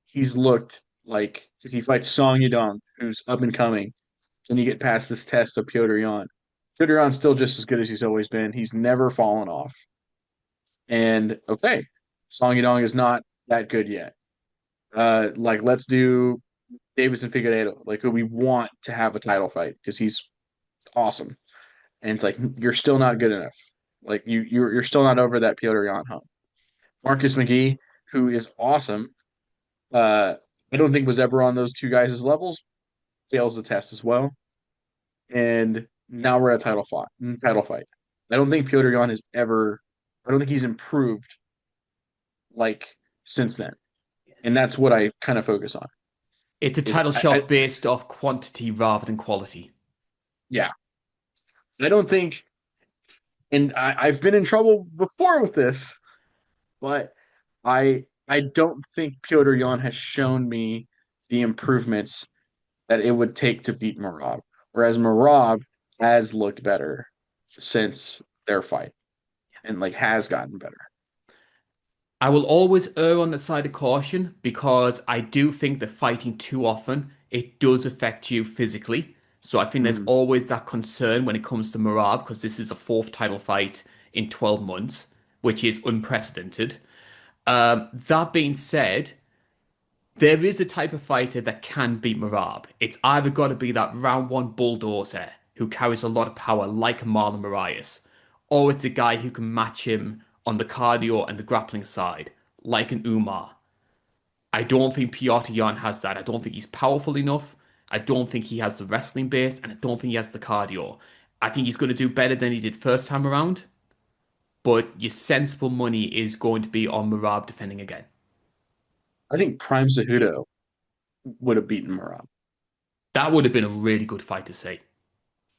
he's looked like because he fights Song Yadong, who's up and coming, and you get past this test of Petr Yan. Petr Yan's still just as good as he's always been. He's never fallen off. And okay, Song Yadong is not that good yet. Like let's do Davidson Figueiredo, like who we want to have a title fight because he's awesome. And it's like you're still not good enough. Like you're still not over that Petr Yan hump. Marcus McGee, who is awesome, I don't think was ever on those two guys' levels, fails the test as well. And now we're at title fight. Title fight. I don't think Petr Yan has ever. I don't think he's improved like since then, and that's what I kind of focus on. It's a Is title shot based off quantity rather than quality. yeah, I don't think, and I've been in trouble before with this. but I don't think Petr Yan has shown me the improvements that it would take to beat Merab. Whereas Merab has looked better since their fight and like has gotten better. I will always err on the side of caution because I do think that fighting too often it does affect you physically. So I think there's Mm. always that concern when it comes to Merab because this is a fourth title fight in 12 months, which is unprecedented. That being said, there is a type of fighter that can beat Merab. It's either got to be that round one bulldozer who carries a lot of power like a Marlon Moraes, or it's a guy who can match him on the cardio and the grappling side, like an Umar. I don't think Petr Yan has that. I don't think he's powerful enough. I don't think he has the wrestling base, and I don't think he has the cardio. I think he's going to do better than he did first time around, but your sensible money is going to be on Merab defending again. I think Prime Cejudo would have beaten Merab. That would have been a really good fight to see.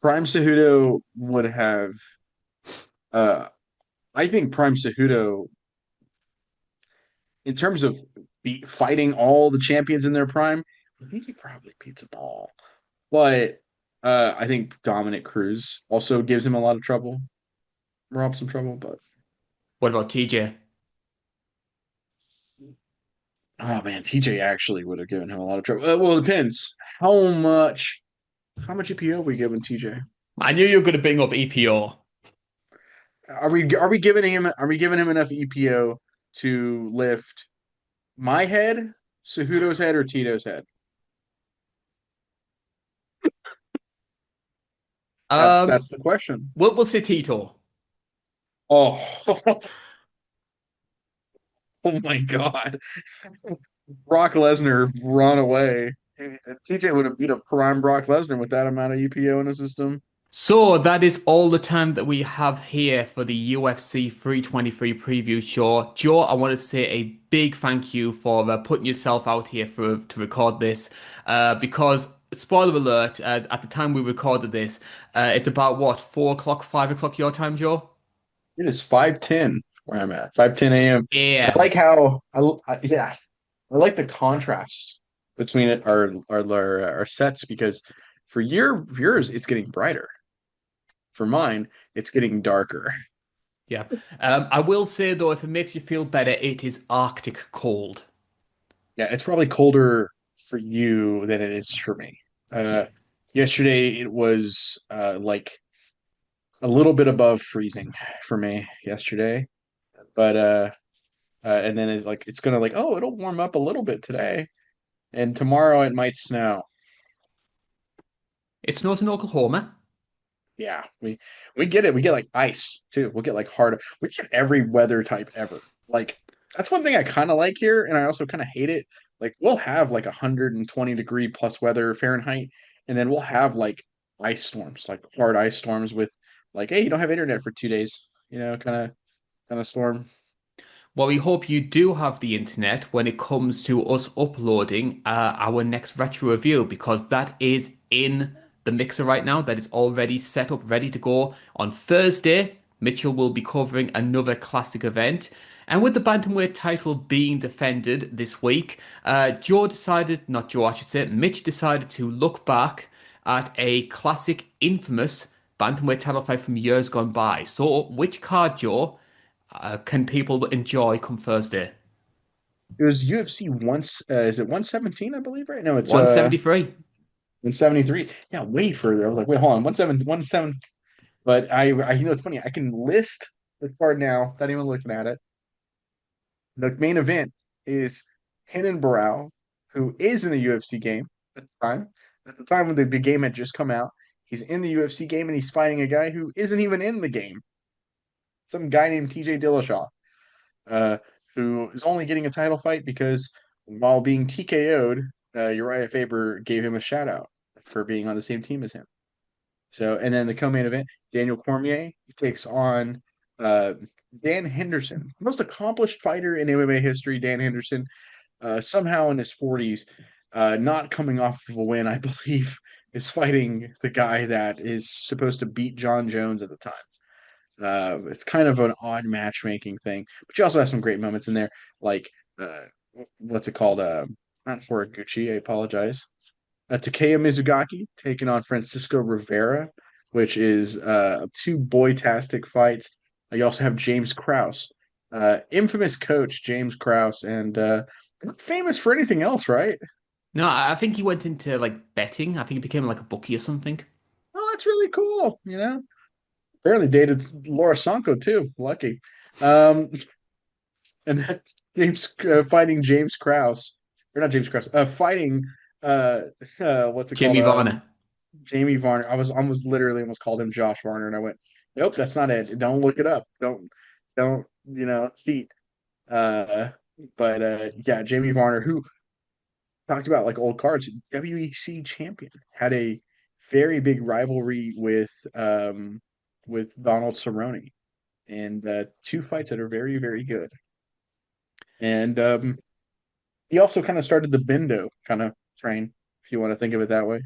Prime Cejudo would have. Uh, I think Prime Cejudo, in terms of fighting all the champions in their prime, I think he probably beats them all. But I think Dominic Cruz also gives him a lot of trouble, Rob some trouble. But What about TJ? oh man, TJ actually would have given him a lot of trouble. Well, it depends how much EPO are we giving TJ? I knew you were going to bring up EPO. Are we giving him enough EPO to lift my head, Cejudo's head, or Tito's head? That's Um, that's the question. we'll say Tito. Oh, oh my God. Brock Lesnar run away. TJ would have beat a prime Brock Lesnar with that amount of EPO in the system. So that is all the time that we have here for the UFC 323 preview show. Joe, I want to say a big thank you for putting yourself out here to record this because spoiler alert, at the time we recorded this, it's about what, 4 o'clock, 5 o'clock your time, Joe? It is 5:10 where I'm at, 5:10 a.m. I AM. like how yeah, I like the contrast between our sets because for yours it's getting brighter. For mine, it's getting darker. Yeah. I will say though, if it makes you feel better, it is Arctic cold. Yeah, it's probably colder for you than it is for me. Yeah. Uh, Yesterday it was like a little bit above freezing for me yesterday, but and then it's gonna like oh it'll warm up a little bit today, and tomorrow it might snow. It snows in Oklahoma. Yeah, we get it. We get like ice too. We'll get like hard. We get every weather type ever. Like that's one thing I kind of like here, and I also kind of hate it. Like we'll have like 120-degree plus weather Fahrenheit, and then we'll have like ice storms, like hard ice storms with like, hey, you don't have internet for 2 days, kind of storm. Well, we hope you do have the internet when it comes to us uploading our next retro review because that is in the mixer right now. That is already set up, ready to go. On Thursday, Mitchell will be covering another classic event. And with the bantamweight title being defended this week, not Joe, I should say, Mitch decided to look back at a classic, infamous bantamweight title fight from years gone by. So, which card, Joe? Can people enjoy come Thursday? It was UFC once. Is it 117? I believe right. No, it's 173. 173. Yeah, way further. I was like, wait, hold on, 17. But it's funny. I can list the card now, not even looking at it. The main event is Henan Barrow, who is in the UFC game at the time. At the time when the game had just come out, he's in the UFC game and he's fighting a guy who isn't even in the game. Some guy named TJ Dillashaw, uh, who is only getting a title fight because while being TKO'd, Uriah Faber gave him a shout out for being on the same team as him. So, and then the co-main event, Daniel Cormier takes on uh, Dan Henderson, most accomplished fighter in MMA history. Dan Henderson, somehow in his 40s, not coming off of a win, I believe, is fighting the guy that is supposed to beat John Jones at the time. It's kind of an odd matchmaking thing, but you also have some great moments in there, like uh, what's it called? Not Horiguchi. I apologize. Takeya Mizugaki taking on Francisco Rivera, which is two boy-tastic fights. You also have James Krause, infamous coach James Krause, and not famous for anything else, right? No, I think he went into like betting. I think he became like a bookie or something. Oh, that's really cool. Apparently dated Laura Sanko too. Lucky. Um, and then James fighting James Krause, or not James Krause, fighting uh, what's it called? Jamie Varner. Jamie Varner. I was almost literally almost called him Josh Varner, and I went, nope, that's not it. Don't look it up. Don't cheat. Uh, but yeah, Jamie Varner, who talked about like old cards, WEC champion, had a very big rivalry with Donald Cerrone, and two fights that are very very good. And he also kind of started the Bendo kind of train, if you want to think of it that way,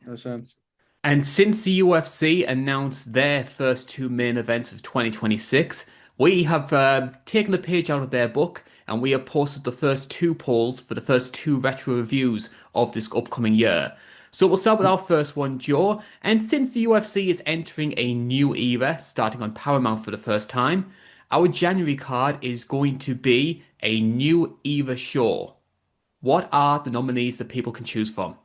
in a sense. And since the UFC announced their first two main events of 2026, we have taken a page out of their book and we have posted the first two polls for the first two retro reviews of this upcoming year. So we'll start with our first one, Joe. And since the UFC is entering a new era, starting on Paramount for the first time, our January card is going to be a new era show. What are the nominees that people can choose from?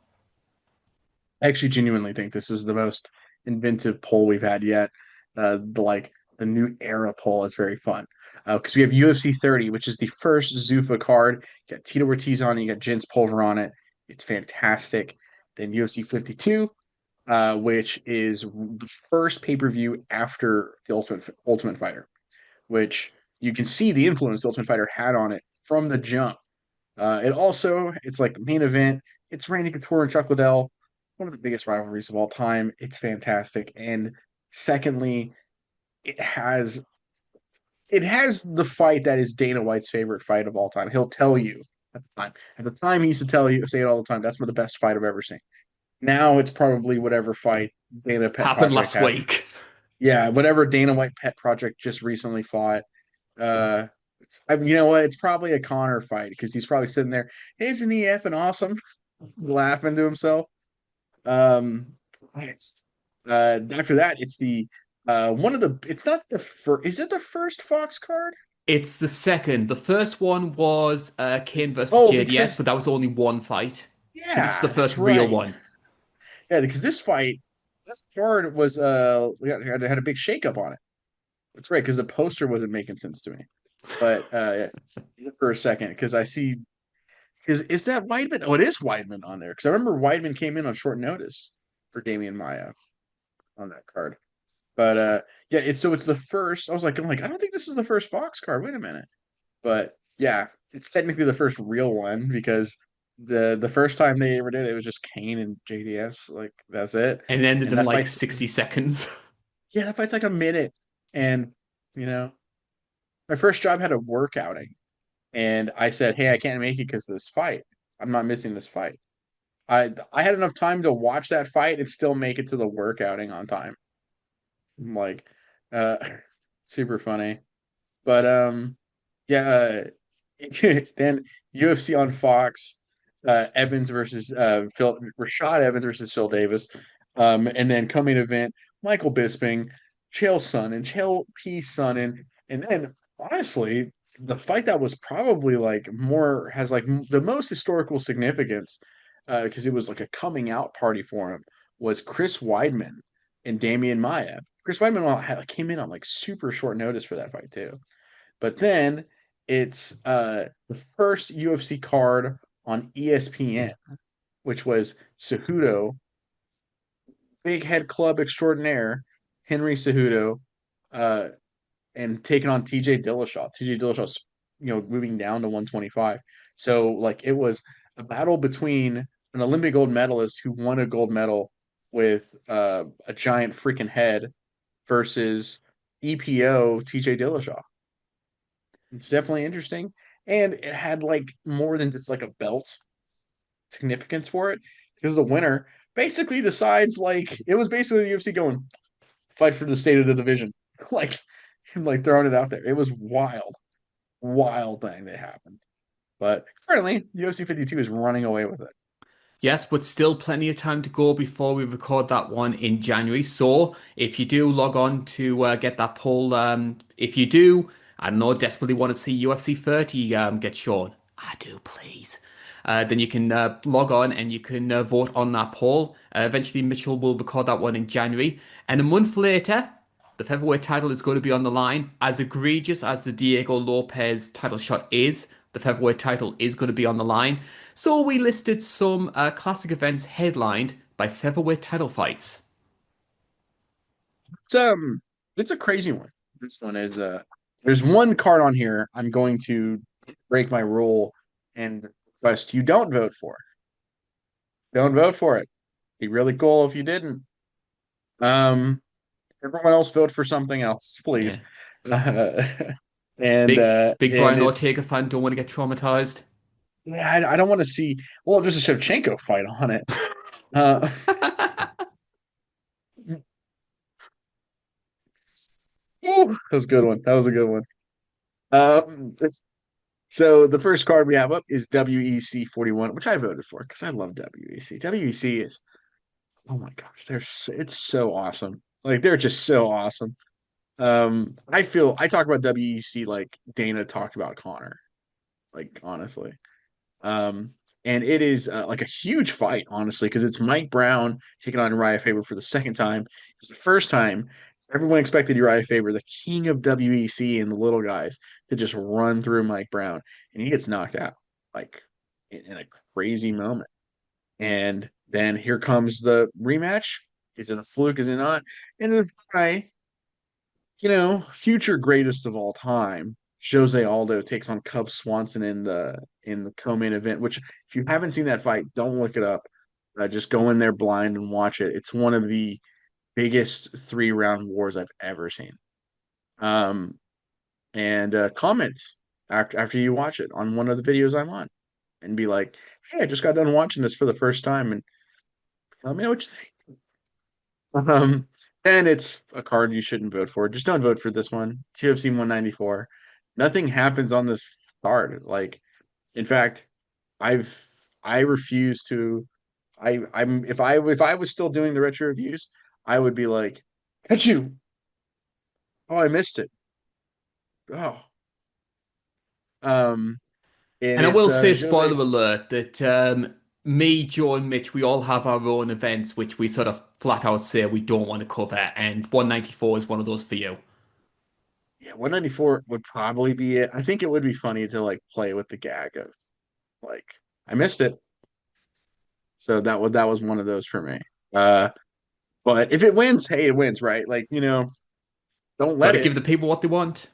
I actually genuinely think this is the most inventive poll we've had yet. The new era poll is very fun because we have UFC 30, which is the first Zuffa card. You got Tito Ortiz on it, you got Jens Pulver on it. It's fantastic. Then UFC 52, which is the first pay-per-view after the Ultimate Fighter, which you can see the influence the Ultimate Fighter had on it from the jump. It's like main event. It's Randy Couture and Chuck Liddell, one of the biggest rivalries of all time. It's fantastic. And secondly, it has it has the fight that is Dana White's favorite fight of all time. He'll tell you at the time. At the time, he used to say it all the time. That's the best fight I've ever seen. Now it's probably whatever fight Dana Pet Happened Project last had. week. Yeah, whatever Dana White Pet Project just recently fought. Uh, you know what? It's probably a Connor fight because he's probably sitting there. Isn't he effing awesome? Laughing to himself. Um, it's After that, it's the one of the. It's not the first. Is it the first Fox card? It's the second. The first one was Kane versus Oh, JDS, because but that was only one fight. So this is the yeah, first that's real right. one. Yeah, because this card was had a big shakeup on it. That's right, because the poster wasn't making sense to me. But for a second, because I see, because is that Weidman? Oh, it is Weidman on there. Because I remember Weidman came in on short notice for Damian Maya on that card. But yeah, it's the first. I'm like, I don't think this is the first Fox card. Wait a minute. But yeah, it's technically the first real one because the first time they ever did it, it was just Kane and JDS. Like that's it. And it ended And in that like fight's 60 seconds. yeah, that fight's like a minute. And you know, my first job had a work outing, and I said, "Hey, I can't make it because of this fight. I'm not missing this fight." I had enough time to watch that fight and still make it to the work outing on time. I'm like, uh, super funny. But yeah. Then UFC on Fox, Evans versus Rashad Evans versus Phil Davis, and then coming event Michael Bisping, Chael Sonnen, Chael P Sonnen, and then honestly, the fight that was probably like more has like the most historical significance because it was like a coming out party for him was Chris Weidman and Damian Maia. Chris Weidman came in on like super short notice for that fight too. But then it's the first UFC card on ESPN, which was Cejudo, big head club extraordinaire, Henry Cejudo, uh, and taking on TJ Dillashaw. TJ Dillashaw's, moving down to 125. So like it was a battle between an Olympic gold medalist who won a gold medal with a giant freaking head versus EPO TJ Dillashaw. It's definitely interesting. And it had like more than just like a belt significance for it because the winner basically decides like it was basically the UFC going fight for the state of the division. like him like throwing it out there. It was wild thing that happened. But currently, UFC 52 is running away with it. Yes, but still plenty of time to go before we record that one in January. So if you do log on to get that poll, if you do, I don't know, desperately want to see UFC 30 get shown. I do, please. Then you can log on and you can vote on that poll. Eventually, Mitchell will record that one in January. And a month later, the featherweight title is going to be on the line. As egregious as the Diego Lopez title shot is, the featherweight title is going to be on the line. So we listed some classic events headlined by featherweight title fights. It's it's a crazy one. This one is there's one card on here I'm going to break my rule and request you don't vote for. Don't vote for it. Be really cool if you didn't. Um, everyone else vote for something else, please. Yeah. Uh, and Big and Brian it's Ortega fan don't want to get traumatized. yeah, I don't want to see. Well, there's a Shevchenko fight on it. Uh, that was a good one. That was a good one. Um, so the first card we have up is WEC 41, which I voted for because I love WEC. WEC is oh my gosh, it's so awesome. Like they're just so awesome. I talk about WEC like Dana talked about Connor, like honestly. Um, and it is like a huge fight, honestly, because it's Mike Brown taking on Uriah Faber for the second time. It's the first time everyone expected Uriah Faber, the king of WEC and the little guys, to just run through Mike Brown, and he gets knocked out like in a crazy moment. And then here comes the rematch. Is it a fluke? Is it not? And the guy, future greatest of all time, Jose Aldo takes on Cub Swanson in the co-main event. Which, if you haven't seen that fight, don't look it up. Just go in there blind and watch it. It's one of the biggest 3-round wars I've ever seen. Um, and comment after you watch it on one of the videos I'm on, and be like, "Hey, I just got done watching this for the first time, and let me know what you think." Um, and it's a card you shouldn't vote for. Just don't vote for this one. UFC 194. Nothing happens on this card. Like, in fact, I've I refuse to. I'm if I was still doing the retro reviews, I would be like, "At you! Oh, I missed it. Oh." Um, and And I it's will say, Jose. spoiler alert, that me, Joe, and Mitch, we all have our own events which we sort of flat out say we don't want to cover, and 194 is one of those for you. Yeah, 194 would probably be it. I think it would be funny to like play with the gag of like I missed it. So that was one of those for me. Uh, but if it wins, hey, it wins, right? Like, don't Got let to give it. the people what they want.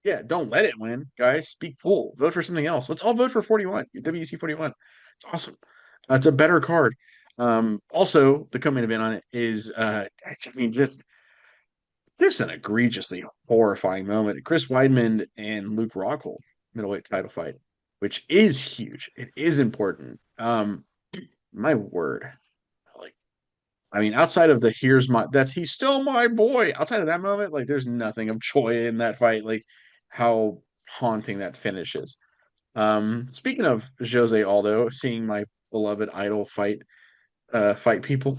Yeah, don't let it win, guys. Speak full. Vote for something else. Let's all vote for 41. WC 41. It's awesome. It's a better card. Also, the co-main event on it is I mean, just an egregiously horrifying moment. Chris Weidman and Luke Rockhold middleweight title fight, which is huge. It is important. My word. Like, I mean, outside of the he's still my boy. Outside of that moment, like there's nothing of joy in that fight. Like how haunting that finish is. Speaking of Jose Aldo, seeing my beloved idol fight people.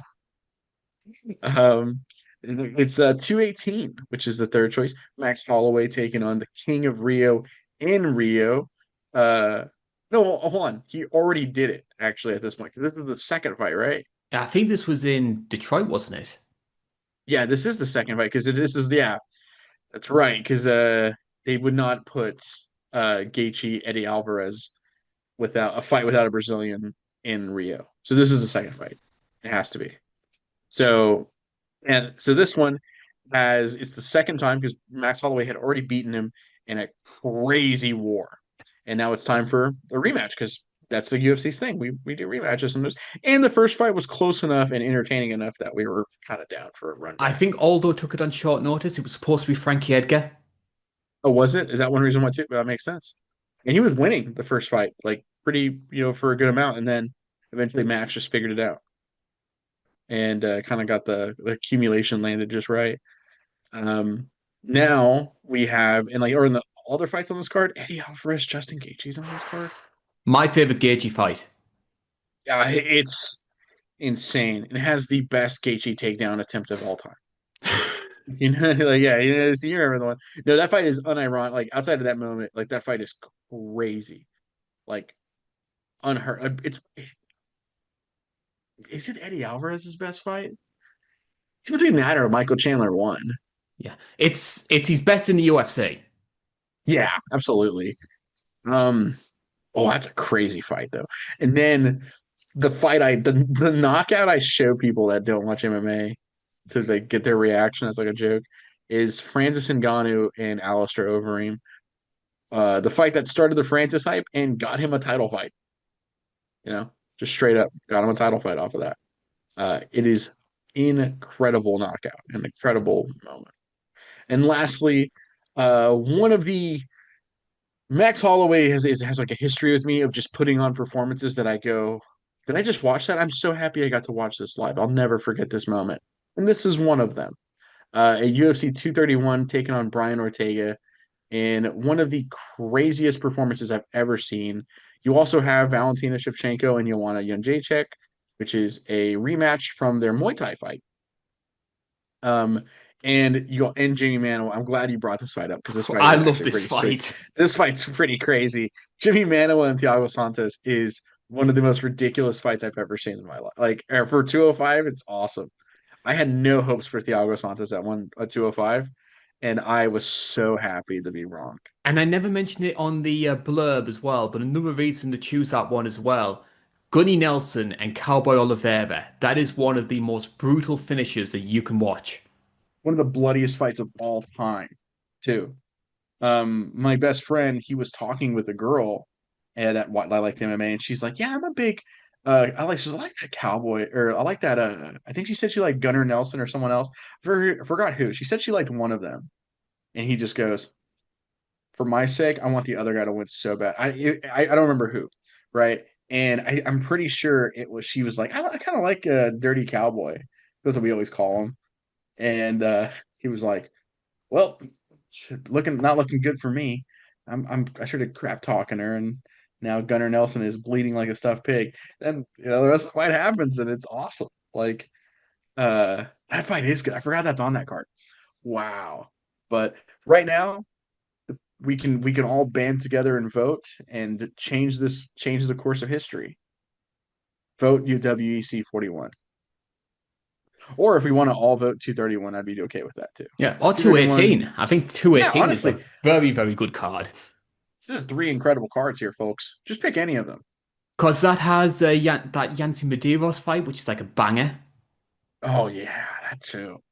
Um, it's 218, which is the third choice. Max Holloway taking on the King of Rio in Rio. Uh, no, hold on. He already did it actually at this point. This is the second fight, right? I think this was in Detroit, wasn't it? Yeah, this is the second fight because this is yeah, that's right. Because they would not put Gaethje Eddie Alvarez without a fight without a Brazilian in Rio. So this is the second fight. It has to be. So so this one it's the second time because Max Holloway had already beaten him in a crazy war. And now it's time for a rematch because that's the UFC's thing. We do rematches sometimes. And the first fight was close enough and entertaining enough that we were kind of down for a run I back. think Aldo took it on short notice. It was supposed to be Frankie Edgar. Oh, was it? Is that one reason why too? That makes sense. And he was winning the first fight, like pretty, for a good amount, and then eventually Max just figured it out and kind of got the accumulation landed just right. Um, Now we have, and like, or in the other fights on this card, Eddie Alvarez, Justin Gaethje's on this card. My favorite Gaethje fight. Yeah, it's insane. It has the best Gaethje takedown attempt of all time. You know, like yeah, you remember the one. No, that fight is unironic. Like outside of that moment, like that fight is crazy. Like unheard. It's is it Eddie Alvarez's best fight? It's between that or Michael Chandler won. Yeah, it's his best in the UFC. Yeah, absolutely. Um, oh, that's a crazy fight though. And then the knockout I show people that don't watch MMA to like get their reaction as like a joke is Francis Ngannou and Alistair Overeem. The fight that started the Francis hype and got him a title fight. You know, just straight up got him a title fight off of that. It is incredible knockout, an incredible moment. And lastly, one of the Max Holloway has like a history with me of just putting on performances that I go, did I just watch that? I'm so happy I got to watch this live. I'll never forget this moment. And this is one of them. At UFC 231 taking on Brian Ortega in one of the craziest performances I've ever seen. You also have Valentina Shevchenko and Joanna Jędrzejczyk, which is a rematch from their Muay Thai fight. Um, and Jimmy Manuwa. I'm glad you brought this fight up because this fight I is love actually this pretty sick. fight. This fight's pretty crazy. Jimmy Manuwa and Thiago Santos is one of the most ridiculous fights I've ever seen in my life. Like for 205, it's awesome. I had no hopes for Thiago Santos at 205, and I was so happy to be wrong. And I never mentioned it on the blurb as well, but another reason to choose that one as well. Gunny Nelson and Cowboy Oliveira. That is one of the most brutal finishes that you can watch. One of the bloodiest fights of all time, too. My best friend, he was talking with a girl and at what I liked MMA, and she's like, "Yeah, I'm a big she's like, I like that cowboy, or I like that I think she said she liked Gunnar Nelson or someone else. I forgot who. She said she liked one of them." And he just goes, "For my sake, I want the other guy to win so bad." I don't remember who, right? And I'm pretty sure it was she was like, I kind of like Dirty Cowboy. That's what we always call him. And he was like, well, looking not looking good for me. I should have crap talking her, and now Gunnar Nelson is bleeding like a stuffed pig. Then the rest of the fight happens, and it's awesome. Like that fight is good. I forgot that's on that card. Wow. But right now we can all band together and vote and change the course of history. Vote UWEC 41. Or if we want to all vote 231, I'd be okay with that too. Yeah, or 231. 218. I think Yeah, 218 is a honestly, very, very good card. there's three incredible cards here, folks. Just pick any of them. Because that has that Yancy Medeiros fight, which is like a banger. Oh yeah, that too.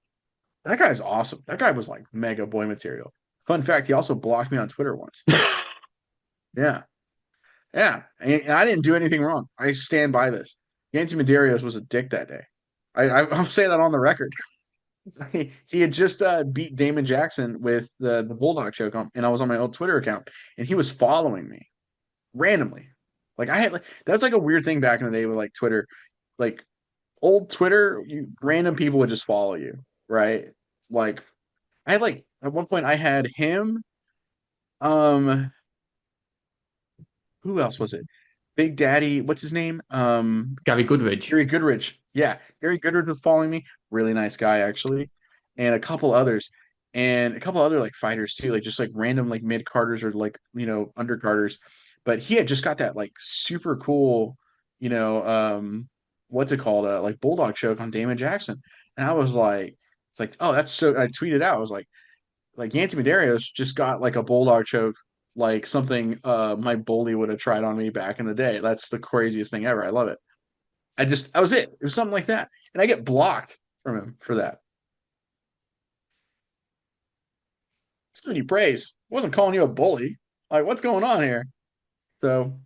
That guy's awesome. That guy was like mega boy material. Fun fact, he also blocked me on Twitter once. Yeah. Yeah. And I didn't do anything wrong. I stand by this. Yancy Medeiros was a dick that day. I'll say that on the record. He had just beat Damon Jackson with the Bulldog choke on, and I was on my old Twitter account, and he was following me randomly. Like I had like that's like a weird thing back in the day with like Twitter, like old Twitter, random people would just follow you, right? Like I had like at one point I had him, um, who else was it? Big Daddy, what's his name? Gary Goodridge. Gary Goodridge. Yeah, Gary Goodridge was following me. Really nice guy, actually. And a couple others. And a couple other like fighters too, like just like random like mid carders or like undercarders. But he had just got that like super cool, what's it called? Like bulldog choke on Damon Jackson. And I was like, it's like, oh, that's so I tweeted out, I was like Yancy Medeiros just got like a bulldog choke, like something my bully would have tried on me back in the day. That's the craziest thing ever. I love it. That was it. It was something like that. And I get blocked from him for that. Still need praise. I wasn't calling you a bully. Like, what's going on here? So,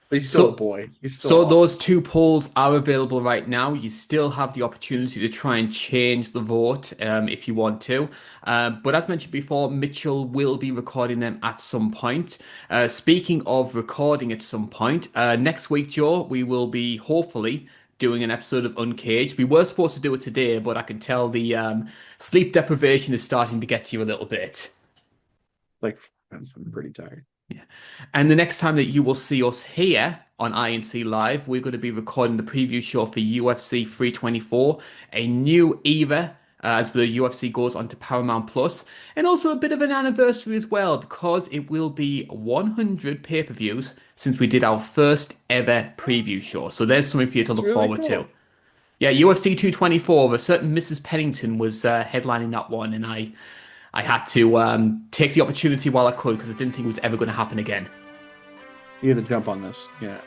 but he's still a So, boy. He's still so awesome. those two polls are available right now. You still have the opportunity to try and change the vote if you want to. But as mentioned before, Mitchell will be recording them at some point. Speaking of recording at some point, next week, Joe, we will be hopefully doing an episode of Uncaged. We were supposed to do it today, but I can tell the sleep deprivation is starting to get to you a little bit. Like, I'm pretty tired. Yeah. And the next time that you will see us here on INC Live, we're going to be recording the preview show for UFC 324, a new era as the UFC goes on to Paramount Plus, and also a bit of an anniversary as well, because it will be 100 pay-per-views since we did our first ever preview show. So there's something for you to look forward to. Yeah, UFC 224, a certain Mrs. Pennington was headlining that one, and I had to take the opportunity while I could, because I didn't think it was ever going to happen again. You had to jump on this. Yeah.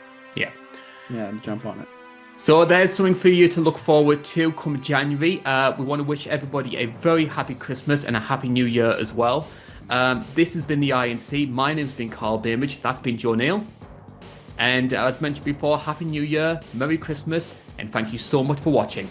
Yeah, jump on it. So there's something for you to look forward to come January. We want to wish everybody a very happy Christmas and a happy New Year as well. This has been the INC. My name's been Karl Bainbridge. That's been Joe Neal. And as mentioned before, Happy New Year, Merry Christmas, and thank you so much for watching.